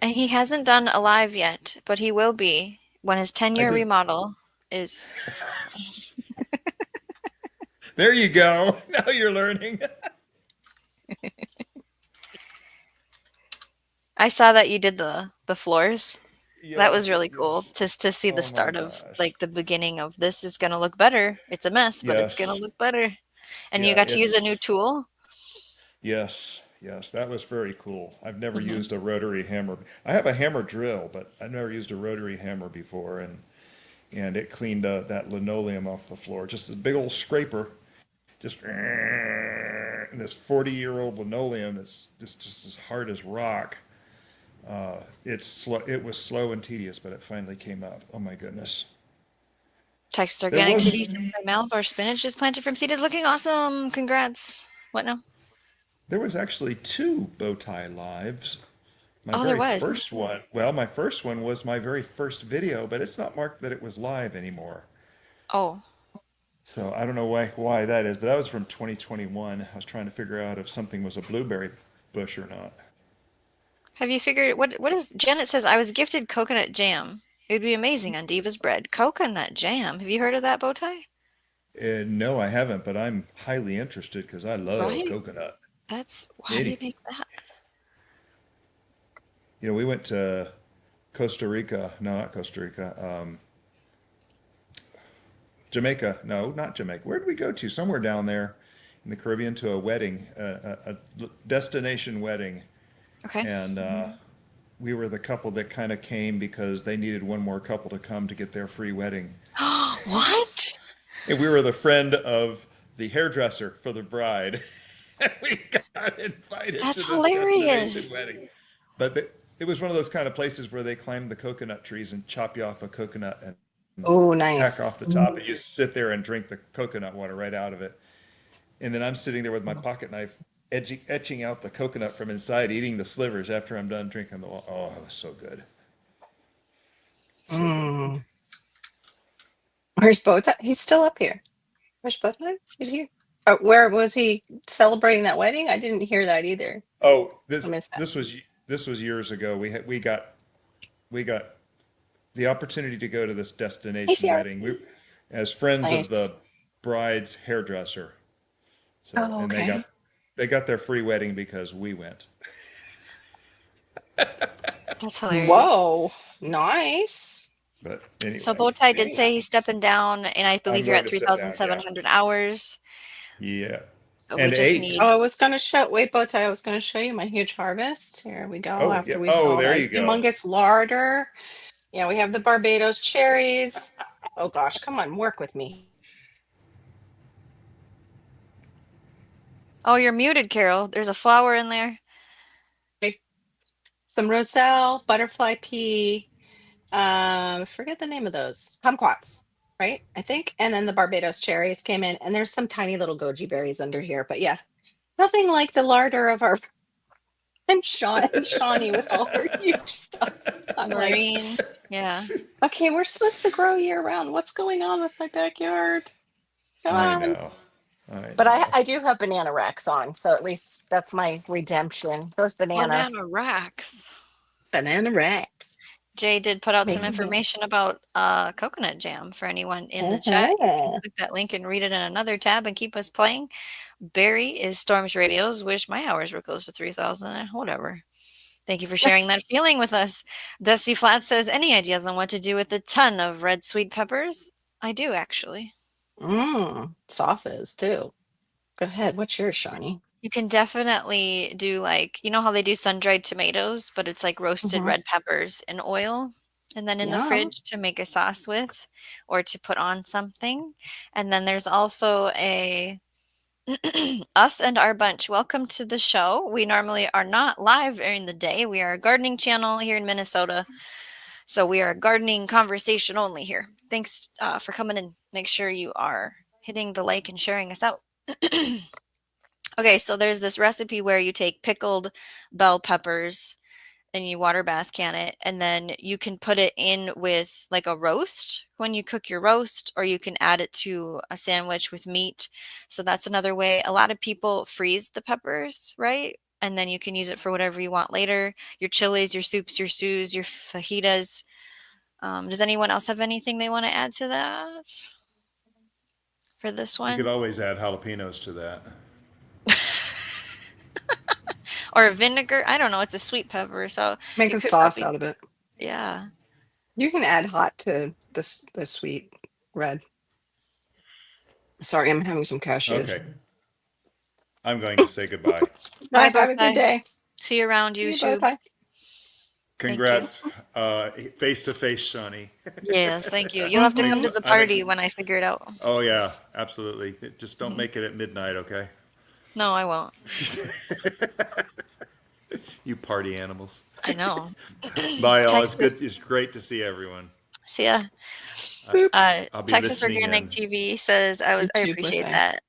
And he hasn't done a live yet, but he will be when his I 10-year did. remodel is. There you go. Now you're learning. I saw that you did the floors. That was Yes, really cool yes. to see the Oh my start of gosh. like the beginning of this is gonna look better. It's a mess, but it's gonna Yes. look better. And you Yeah, got to use a new tool. yes, yes, that was very cool. I've never Hmm. used a rotary hammer. I have a hammer drill, but I've never used a rotary hammer before, and it cleaned that linoleum off the floor. Just a big old scraper, just and this 40-year-old linoleum is just as hard as rock. It's slow. It was slow and tedious, but it finally came up. Oh my goodness. Text There Organic was TV says my Malabar spinach is planted from seed is looking awesome. Congrats. What now? there was actually two bow tie lives. My Oh, there very was. first one, well, my first one was my very first video, but it's not marked that it was live anymore. Oh, So I don't know why that is, but that was from 2021. I was trying to figure out if something was a blueberry bush or not. have you figured what is Janet says I was gifted coconut jam. It would be amazing on Diva's bread. Coconut jam. Have you heard of that, Bowtie? No, I haven't, but I'm highly interested because I love Right? coconut. That's how do you Any, make that? we went to Costa Rica. No, not Costa Rica. Jamaica. No, not Jamaica. Where did we go to? Somewhere down there in the Caribbean to a wedding, a destination wedding, Okay. and we were the couple that kind of came because they needed one more couple to come to get their free wedding. What? And we were the friend of the hairdresser for the bride. We got invited to That's this destination hilarious. wedding. But it was one of those kind of places where they climb the coconut trees and chop you off a coconut and Oh, hack nice. off the top, and you sit there and drink the coconut water right out of it. And then I'm sitting there with my pocket knife, etching out the coconut from inside, eating the slivers after I'm done drinking the water. Oh, it was so good. So good. Mm. Where's Bowtie? He's still up here. Where's Bowtie? Is he here? Oh, where was he celebrating that wedding? I didn't hear that either. Oh, I missed that. this was years ago. We got the opportunity to go to this Hey, destination Sierra. wedding. We, as friends of Nice. the bride's hairdresser. So, Oh, and okay. they got their free wedding because we went. That's hilarious. Whoa, nice. But So anyway, Bowtie did say he's stepping down, and I I'm believe you're going at to sit down. Yeah. 3,700 hours. Yeah. So we And just eight. need. Oh, I was gonna show. Wait, Bowtie, I was gonna show you my huge harvest. Here we go. Oh, yeah. After we Oh, saw there the you go. humongous larder. Yeah, we have the Barbados cherries. Oh gosh, come on, work with me. Oh, you're muted, Carol. There's a flower in there. Some roselle, butterfly pea. Forget the name of those. Kumquats, right? I think. And then the Barbados cherries came in, and there's some tiny little goji berries under here. But yeah, nothing like the larder of our and Shawnee with all her huge stuff. I'm like, Maureen. Yeah. okay, we're supposed to grow year round. What's going on with my backyard? Come I on. know. I But know. I do have banana racks on, so at least that's my redemption. Those bananas. Banana racks. Banana racks. Jay did put out some Maybe. information about coconut jam for anyone in the chat. You can Uh-huh. click that link and read it in another tab and keep us playing. Barry is Storm's Radios. Wish my hours were close to 3,000. Whatever. Thank you for sharing that feeling with us. Dusty Flat says, any ideas on what to do with a ton of red sweet peppers? I do, actually. Sauces too. Go ahead. What's yours, Shawnee? You can definitely do like, you know how they do sun-dried tomatoes, but it's like roasted Mm-hmm. red peppers in oil and then in the Yeah. fridge to make a sauce with or to put on something. And then there's also a us and our bunch. Welcome to the show. We normally are not live during the day. We are a gardening channel here in Minnesota. So we are gardening conversation only here. Thanks for coming in. Make sure you are hitting the like and sharing us out. Okay, so there's this recipe where you take pickled bell peppers and you water bath can it, and then you can put it in with like a roast when you cook your roast, or you can add it to a sandwich with meat. So that's another way. A lot of people freeze the peppers, right? And then you can use it for whatever you want later. Your chilies, your soups, your stews, your fajitas. Does anyone else have anything they want to add to that for this You could one? always add jalapenos to that. Or vinegar? I don't know. It's a sweet pepper, so Make you a could sauce probably, out of it. yeah. You can add hot to the sweet red. Sorry, I'm having some cashews. Okay. I'm going to say goodbye. Bye, Bye. Have a good Bowtie. day. See you around See you, YouTube. Bowtie. Thank you. Congrats, face to face, Shawnee. Yes, thank you. You'll have to come to the party when I figure it out. Oh yeah, absolutely. Just don't make it at midnight, okay? No, I won't. You party animals. I know. Bye, all. Texas, It's great to see everyone. see ya. I'll be Texas listening Organic in. TV says I YouTube appreciate buffet. that.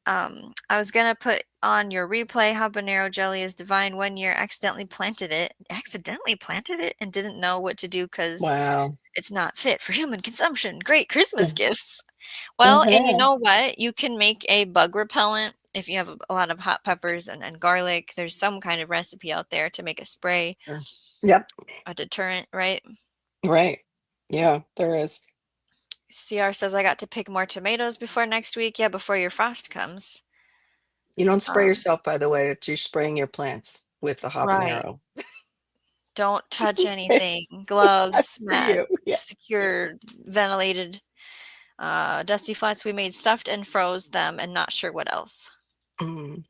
I was gonna put on your replay habanero jelly is divine. 1 year accidentally planted it. Accidentally planted it and didn't know what to do because Wow. it's not fit for human consumption. Great Christmas gifts. Well, and you Uh-huh. know what? You can make a bug repellent if you have a lot of hot peppers and garlic. There's some kind of recipe out there to make a spray, Sure. Yep. a deterrent, right? Right. Yeah, there is. CR says I got to pick more tomatoes before next week. Yeah, before your frost comes. You don't spray Um, yourself, by the way. It's you're spraying your plants with the right. habanero. Don't touch anything. It's Gloves, for mat, you. Yeah. secure, ventilated. Dusty flats, we made stuffed and froze them and not sure what else. Mm,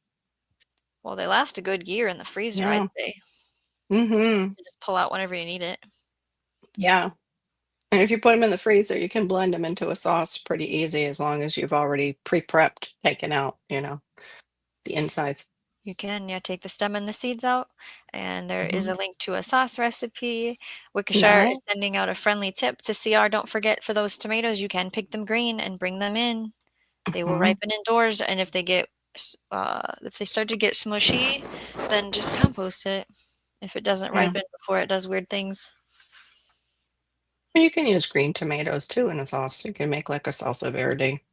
Well, they last a good year in the freezer, I'd yeah. say. Mm-hmm. You just pull out whenever you need it. Yeah. And if you put them in the freezer, you can blend them into a sauce pretty easy as long as you've already pre-prepped, taken out, the insides. You can, yeah, take the stem and the seeds out. And there is Mhm. a link to a sauce recipe. Wickshire is Nice. sending out a friendly tip to CR. Don't forget for those tomatoes, you can pick them green and bring them in. They will Mhm. ripen indoors, and if if they start to get smushy, then just compost it. If it doesn't Yeah. ripen before it does weird things. And you can use green tomatoes too in a sauce. You can make like a salsa verde.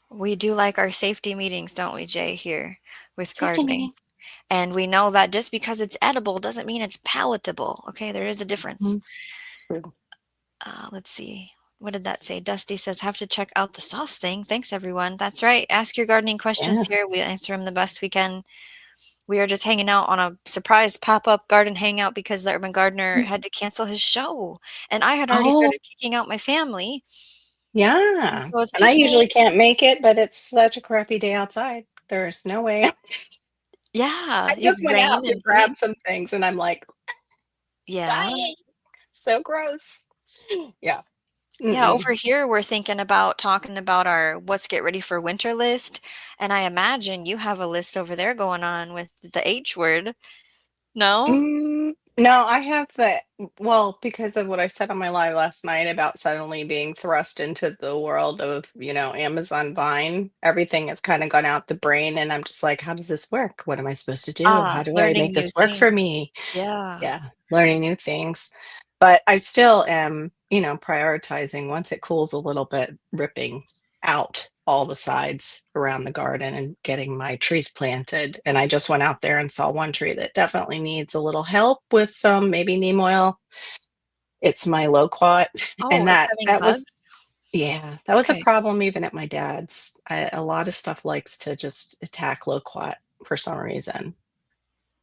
We do like our safety meetings, don't we, Jay, here with Safety gardening? meeting. And we know that just because it's edible doesn't mean it's palatable. Okay, there is a difference. Mhm. True. Let's see. What did that say? Dusty says, have to check out the sauce thing. Thanks, everyone. That's right. Ask your gardening questions Yes. here. We answer them the best we can. We are just hanging out on a surprise pop-up garden hangout because the urban gardener had to cancel his show. And I had already Oh, started kicking out my family. yeah. So it's And I just me. usually can't make it, but it's such a crappy day outside. There's no way. Yeah, I you just have went rain out to and grab heat. some things and I'm like, Yeah. dying. So gross. Yeah. Yeah, Mm-mm. over here we're thinking about talking about our what's get ready for winter list, and I imagine you have a list over there going on with the H word. No? No, I have well, because of what I said on my live last night about suddenly being thrust into the world of, Amazon Vine. Everything has kind of gone out the brain, and I'm just like, how does this work? What am I supposed to do? How do I Learning make new this work for things. me? Yeah. Yeah, learning new things. But I still am, prioritizing once it cools a little bit, ripping out all the sides around the garden and getting my trees planted. And I just went out there and saw one tree that definitely needs a little help with some maybe neem oil It's my loquat, Oh, and it's that having that was bugs? yeah, that was a Okay. problem even at my dad's. A lot of stuff likes to just attack loquat for some reason.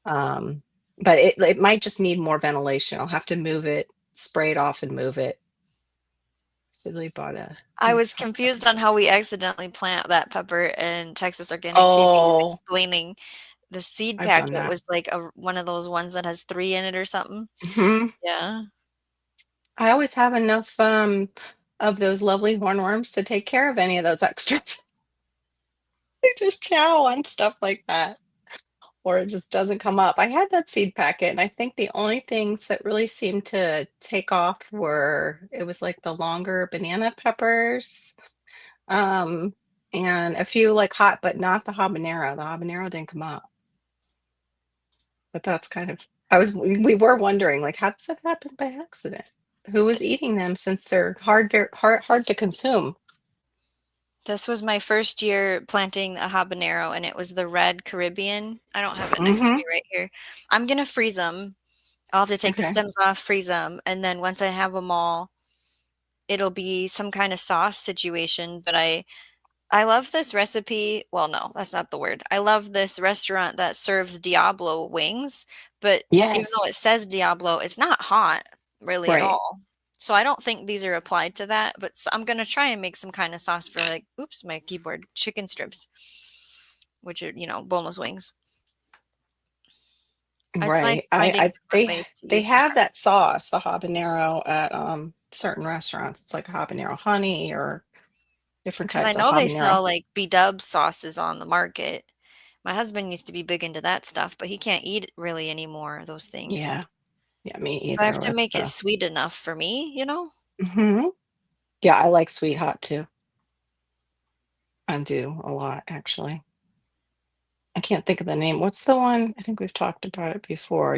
Um, but it might just need more ventilation. I'll have to move it, spray it off and move it. So we bought a I new was pepper. confused on how we accidentally plant that pepper, and Texas Organic TV was Oh, explaining the seed I've done packet that. was like one of those ones that has 3 in it or something. Mhm. Yeah. I always have enough of those lovely hornworms to take care of any of those extras. They just chow on stuff like that, or it just doesn't come up. I had that seed packet, and I think the only things that really seemed to take off were it was like the longer banana peppers, um, and a few like hot, but not the habanero. The habanero didn't come up, but that's kind of we were wondering like how does that happen by accident? Who was eating them since they're hard to consume? This was my first year planting a habanero, and it was the red Caribbean. I don't have it next to Mm-hmm. me right here. I'm gonna freeze them. I'll have to take the Okay. stems off, freeze them, and then once I have them all, it'll be some kind of sauce situation, but I love this recipe. Well, no, that's not the word. I love this restaurant that serves Diablo wings, but even though Yes. it says Diablo, it's not hot really at Right. all. So I don't think these are applied to that, but I'm gonna try and make some kind of sauce for like, oops, my keyboard, chicken strips, which are, boneless wings. It's nice Right. finding I different ways to they use food. have that sauce, the habanero at certain restaurants. It's like habanero honey or different Because I types of know they habanero. sell like B-dub sauces on the market. My husband used to be big into that stuff, but he can't eat it really anymore, those things. Yeah. Yeah, me So I have either to with make it the sweet enough for me? hmm Yeah, I like sweet hot too. I do a lot actually. I can't think of the name. What's the one? I think we've talked about it before.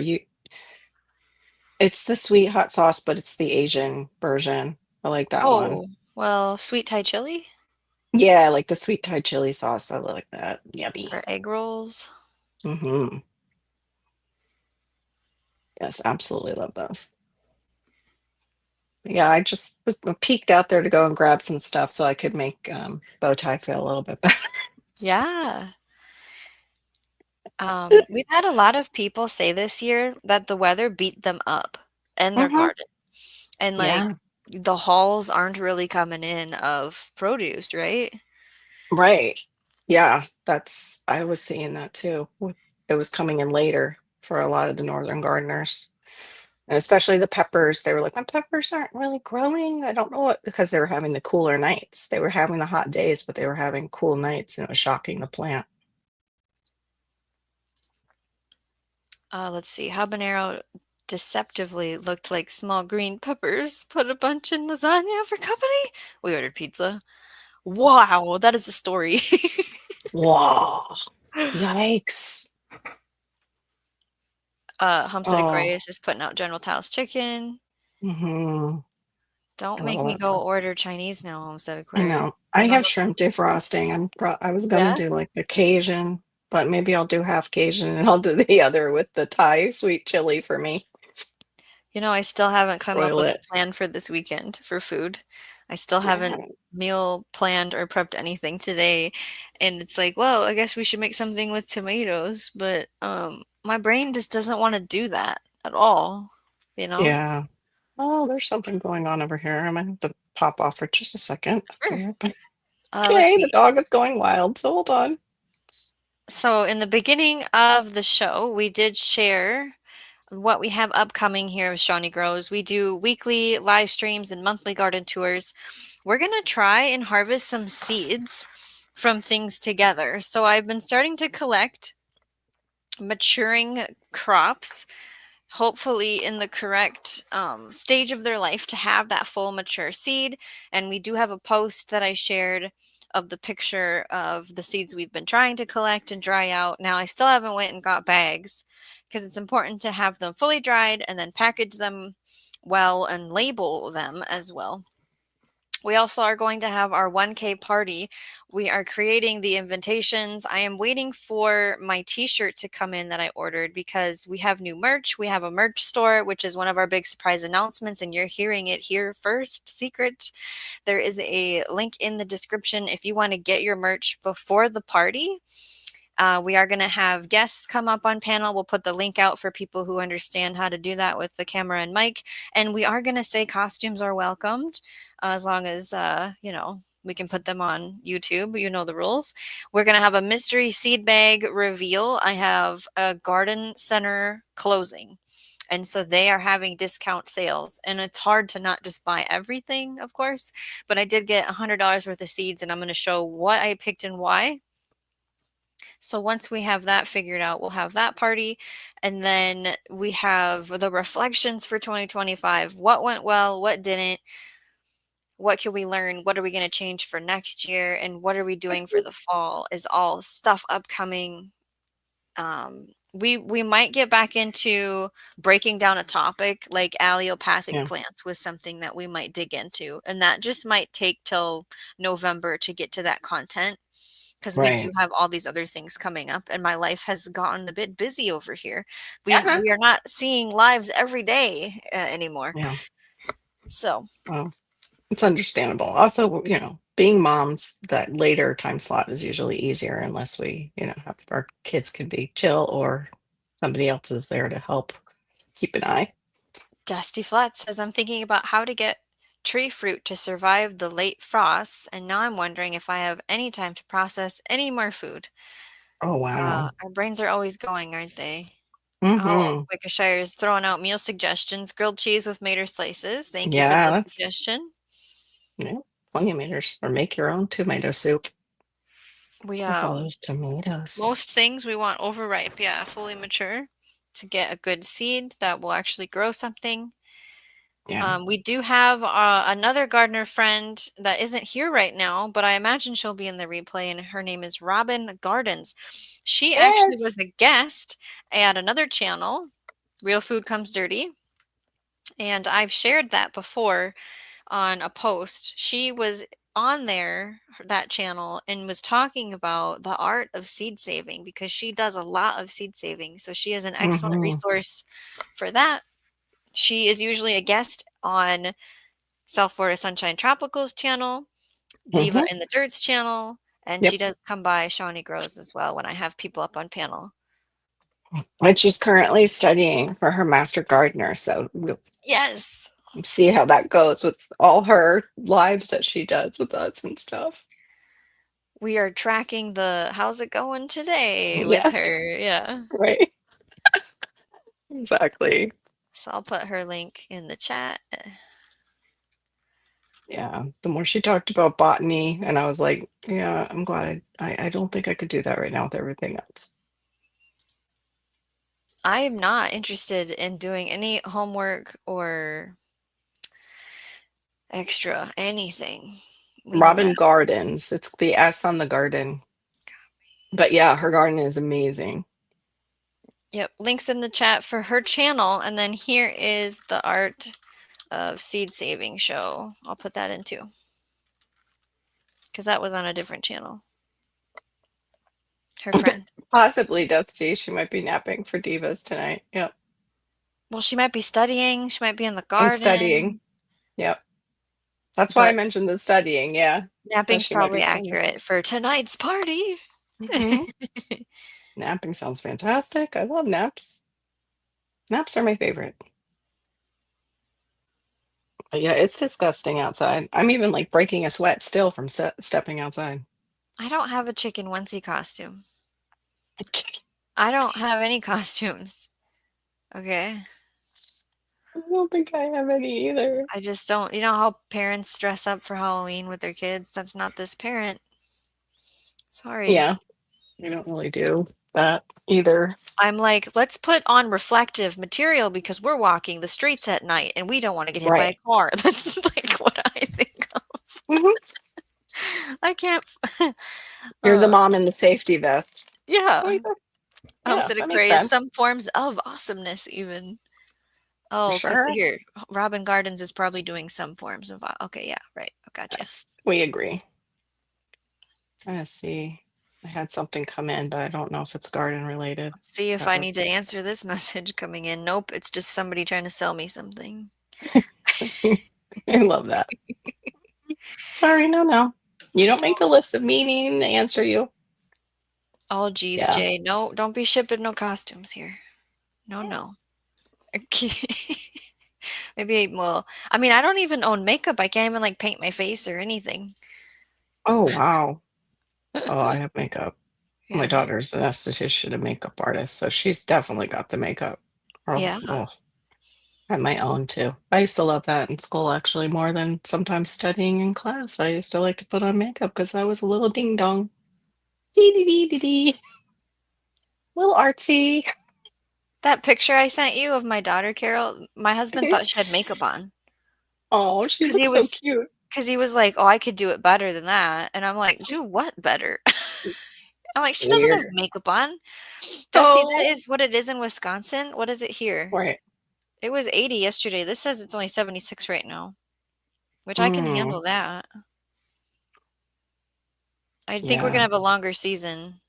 It's the sweet hot sauce, but it's the Asian version. I like that one. Oh, well, sweet Thai chili Yeah, like the sweet Thai chili sauce. I like that. Yummy. for egg rolls. Hmm. Yes, absolutely love those. Yeah, I just was peeked out there to go and grab some stuff so I could make bow tie feel a little bit better. Yeah. We've had a lot of people say this year that the weather beat them up in their Hmm. garden. And like Yeah, the hauls aren't really coming in of produce, right? right. Yeah, that's I was seeing that too. It was coming in later for a lot of the northern gardeners. And especially the peppers. They were like, my peppers aren't really growing. I don't know what because they were having the cooler nights. They were having the hot days, but they were having cool nights and it was shocking the plant. Let's see. Habanero deceptively looked like small green peppers. Put a bunch in lasagna for company. We ordered pizza. Wow, that is the story. Wow. Yikes. Homestead Oh, Aquarius is putting out General Tso's chicken. hmm I Don't love make all me that go stuff. order Chinese now, Homestead I Aquarius. know. I I don't have know. shrimp defrosting. I was gonna Yeah? do like the Cajun, but maybe I'll do half Cajun and I'll do the other with the Thai sweet chili for me. I still haven't come up Broil with a it. plan for this weekend for food. I still haven't Yeah. meal planned or prepped anything today. And it's like, well, I guess we should make something with tomatoes, but my brain just doesn't want to do that at all, you know? Yeah. Oh, there's something going on over here. I might have to pop off for just a second. Be Sure. right back. Let's Okay, the see. dog is going wild, so hold on. So in the beginning of the show, we did share what we have upcoming here with Shawneegrows. We do weekly live streams and monthly garden tours. We're going to try and harvest some seeds from things together. So I've been starting to collect maturing crops, hopefully in the correct stage of their life to have that full mature seed. And we do have a post that I shared of the picture of the seeds we've been trying to collect and dry out. Now I still haven't went and got bags because it's important to have them fully dried and then package them well and label them as well. We also are going to have our 1K party. We are creating the invitations. I am waiting for my t-shirt to come in that I ordered because we have new merch. We have a merch store, which is one of our big surprise announcements, and you're hearing it here first. Secret. There is a link in the description if you want to get your merch before the party. We are going to have guests come up on panel. We'll put the link out for people who understand how to do that with the camera and mic. And we are going to say costumes are welcomed as long as, we can put them on YouTube. You know the rules. We're going to have a mystery seed bag reveal. I have a garden center closing. And so they are having discount sales. And it's hard to not just buy everything, of course. But I did get $100 worth of seeds, and I'm going to show what I picked and why. So once we have that figured out, we'll have that party. And then we have the reflections for 2025. What went well? What didn't? What can we learn? What are we going to change for next year? And what are we doing for the fall is all stuff upcoming. We might get back into breaking down a topic like allelopathic plants was something that we might dig into. And that just might take till November to get to that content, because we do have all these other things coming up, and my life has gotten a bit busy over here. We are not seeing lives every day anymore. Yeah. So Well, it's understandable. Also, being moms, that later time slot is usually easier unless we, have our kids can be chill or somebody else is there to help keep an eye. Dusty Flat says, I'm thinking about how to get tree fruit to survive the late frosts, and now I'm wondering if I have any time to process any more food. Oh, wow. Our brains are always going, aren't they? Oh, Mm-hmm. Wickershire is throwing out meal suggestions. Grilled cheese with mater slices. Thank you for Yeah, the that's suggestion. plenty of tomatoes. Or make your own tomato soup We with all those tomatoes. most things we want overripe, fully mature, to get a good seed that will actually grow something. Yeah. We do have another gardener friend that isn't here right now, but I imagine she'll be in the replay, and her name is Robin Gardens. She actually was Yes. a guest at another channel, Real Food Comes Dirty, and I've shared that before on a post. She was on that channel, and was talking about the art of seed saving, because she does a lot of seed saving. So she is an excellent Mm-hmm. resource for that. She is usually a guest on South Florida Sunshine Tropicals channel, Diva Mm-hmm. in the Dirt's channel, and she Yep. does come by Shawneegrows as well when I have people up on panel. And she's currently studying for her master gardener. So we'll Yes. see how that goes with all her lives that she does with us and stuff. We are tracking the how's it going today with Yeah. her. Yeah. Right. Exactly. So I'll put her link in the chat. Yeah. The more she talked about botany, and I was like, yeah, I'm glad I don't think I could do that right now with everything else. I am not interested in doing any homework or extra anything. Robin Gardens. It's the S on the garden. But yeah, her garden is amazing. Yep, links in the chat for her channel, and then here is the art of seed saving show. I'll put that in too, because that was on a different channel. Her friend. Possibly Dusty. She might be napping for divas tonight. Yep. Well, she might be studying. She might be in the garden. And studying. Yep. That's why I mentioned the studying. Yeah. Napping's probably accurate for tonight's party. Mm-hmm. Napping sounds fantastic. I love naps. Naps are my favorite. But yeah, it's disgusting outside. I'm even like breaking a sweat still from stepping outside. I don't have a chicken onesie costume. I don't have any costumes. Okay. I don't think I have any either. I just don't. You know how parents dress up for Halloween with their kids? That's not this parent. Sorry. Yeah. We don't really do that either. I'm like, let's put on reflective material because we're walking the streets at night and we don't want to get hit by a car. That's like what I think of. I can't. You're the mom in the safety vest. Yeah. That makes Gray is sense. some forms of awesomeness, even. Oh, because Sure. here, Robin Gardens is probably doing some forms of. Okay, yeah, right. Gotcha. Yes, we agree. Trying to see. I had something come in, but I don't know if it's garden related. See if That I was- need to answer this message coming in. Nope, it's just somebody trying to sell me something. I love that. Sorry, no. You don't make the list of meaning to answer you. Oh, geez, Yeah. Jay. No, don't be shipping no costumes here. No, no. Maybe, well, I mean, I don't even own makeup. I can't even like paint my face or anything. Oh, wow. Oh, I have makeup. My Yeah. daughter's an esthetician and makeup artist, so she's definitely got the makeup. Yeah. Oh, I have my own too. I used to love that in school actually more than sometimes studying in class. I used to like to put on makeup because I was a little ding dong. Dee dee dee dee dee. Little artsy. That picture I sent you of my daughter, Carol, my husband thought she had makeup on. Oh, she 'Cause he looks so was cute. 'cause he was like, "Oh, I could do it better than that." And I'm like, "Do what better?" I'm like, "She doesn't have Weird. makeup on." Dusty, that Oh, is what it is in Wisconsin. What is it here? right. It was 80 yesterday. This says it's only 76 right now, which I can Mm, handle that. I think we're gonna yeah. have a longer season.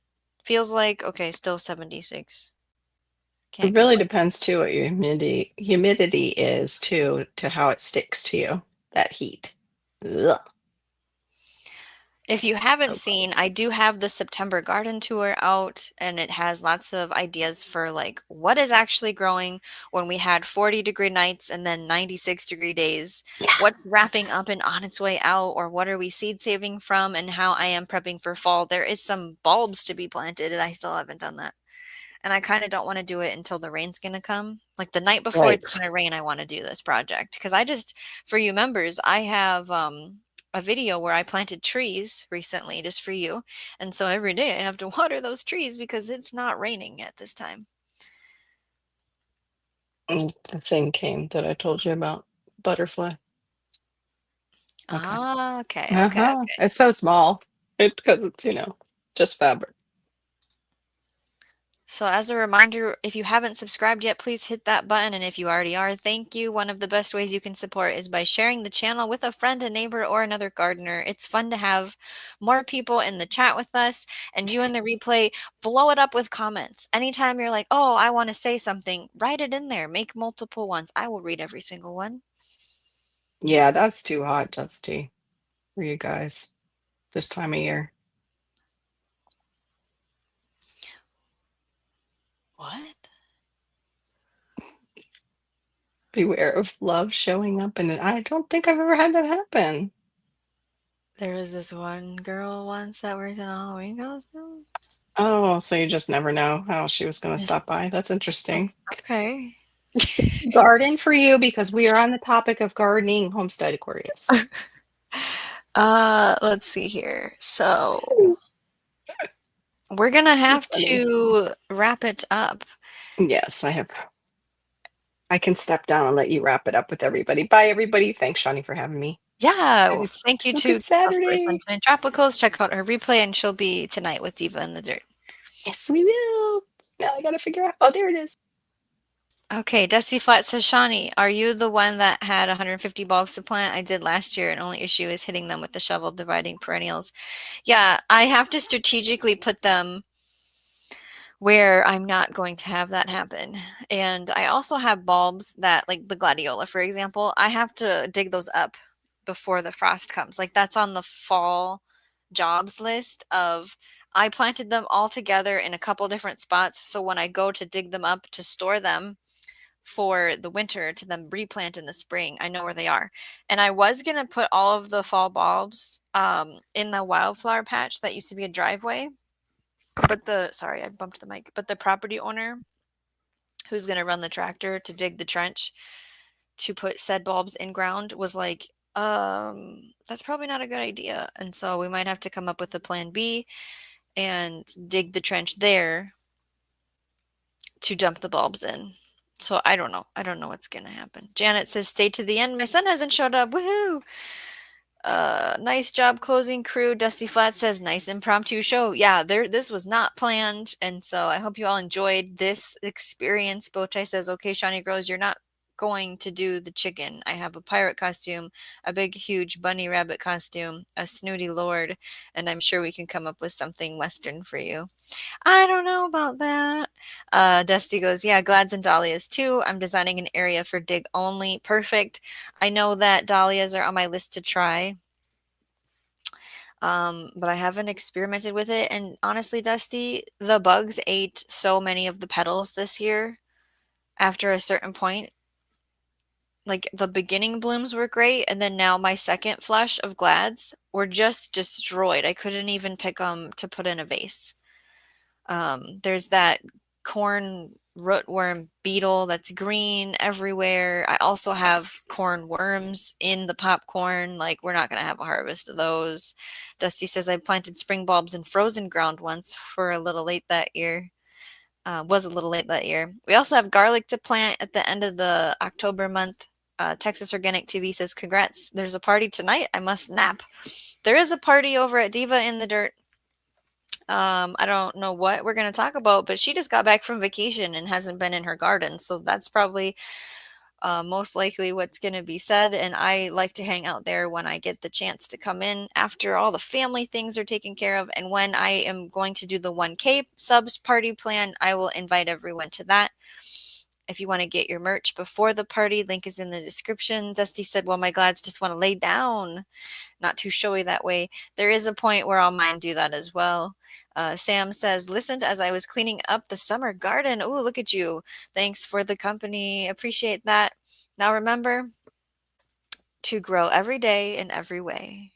Feels like okay, still 76. It Can't really complain. depends too what your humidity is too, to how it sticks to you. That heat. Ugh, If you haven't so seen, gross. I do have the September garden tour out, and it has lots of ideas for like what is actually growing when we had 40-degree nights and then 96-degree days. What's wrapping Yes. up and on its way out, or what are we seed saving from, and how I am prepping for fall. There is some bulbs to be planted, and I still haven't done that. And I kind of don't want to do it until the rain's going to come. Like the night before Right. it's going to rain, I want to do this project because I just, for you members, I have a video where I planted trees recently just for you. And so every day I have to water those trees because it's not raining at this time. The thing came that I told you about. Butterfly. Okay. Ah, okay, okay, Uh-huh. okay. It's so small. Because it's, just fabric. So as a reminder, if you haven't subscribed yet, please hit that button. And if you already are, thank you. One of the best ways you can support is by sharing the channel with a friend, a neighbor, or another gardener. It's fun to have more people in the chat with us. And you in the replay, blow it up with comments. Anytime you're like, oh, I want to say something, write it in there. Make multiple ones. I will read every single one. Yeah, that's too hot, Dusty, for you guys this time of year. What? Beware of love showing up, and I don't think I've ever had that happen. There was this one girl once that worked in a Halloween costume. Oh, so you just never know how she was going to Yes. stop by. That's interesting. Okay. Garden for you because we are on the topic of gardening, homestead Aquarius. Let's see here. So we're gonna have Funny. to wrap it up. Yes, I can step down and let you wrap it up with everybody. Bye, everybody. Thanks, Shawnee, for having me. Yeah, Have thank you a to good Carol for Saturday. Sunshine Tropicals. Check out her replay, and she'll be tonight with Diva in the Dirt. Yes, we will. Now I gotta figure out. Oh, there it is. Okay, Dusty Flat says, Shawnee, are you the one that had 150 bulbs to plant? I did last year, and only issue is hitting them with the shovel, dividing perennials. Yeah, I have to strategically put them where I'm not going to have that happen. And I also have bulbs that, like the gladiola, for example, I have to dig those up before the frost comes. Like that's on the fall jobs list of I planted them all together in a couple different spots. So when I go to dig them up to store them for the winter to then replant in the spring, I know where they are. And I was going to put all of the fall bulbs in the wildflower patch that used to be a driveway, but sorry, I bumped the mic. But the property owner who's going to run the tractor to dig the trench to put said bulbs in ground was like, that's probably not a good idea. And so we might have to come up with a plan B and dig the trench there to dump the bulbs in. So I don't know. I don't know what's going to happen. Janet says, stay to the end. My son hasn't showed up. Woohoo! Nice job closing crew. Dusty Flat says, nice impromptu show. Yeah, this was not planned. And so I hope you all enjoyed this experience. Bochai says, okay, Shawneegrows, you're not going to do the chicken. I have a pirate costume, a big, huge bunny rabbit costume, a snooty lord, and I'm sure we can come up with something Western for you. I don't know about that. Dusty goes, yeah, Glads and Dahlias too. I'm designing an area for dig only. Perfect. I know that Dahlias are on my list to try. But I haven't experimented with it. And honestly, Dusty, the bugs ate so many of the petals this year. After a certain point, like the beginning blooms were great, and then now my second flush of Glads were just destroyed. I couldn't even pick them to put in a vase. There's that corn rootworm beetle that's green everywhere. I also have corn worms in the popcorn. Like, we're not going to have a harvest of those. Dusty says I planted spring bulbs in frozen ground once for a little late that year. Was a little late that year. We also have garlic to plant at the end of the October month. Texas Organic TV says, congrats, there's a party tonight. I must nap. There is a party over at Diva in the Dirt. I don't know what we're going to talk about, but she just got back from vacation and hasn't been in her garden. So that's probably most likely what's going to be said. And I like to hang out there when I get the chance to come in after all the family things are taken care of. And when I am going to do the 1K subs party plan, I will invite everyone to that. If you want to get your merch before the party, link is in the description. Dusty said, well, my Glads just want to lay down. Not too showy that way. There is a point where all mine do that as well. Sam says, listened as I was cleaning up the summer garden. Ooh, look at you. Thanks for the company. Appreciate that. Now remember to grow every day in every way.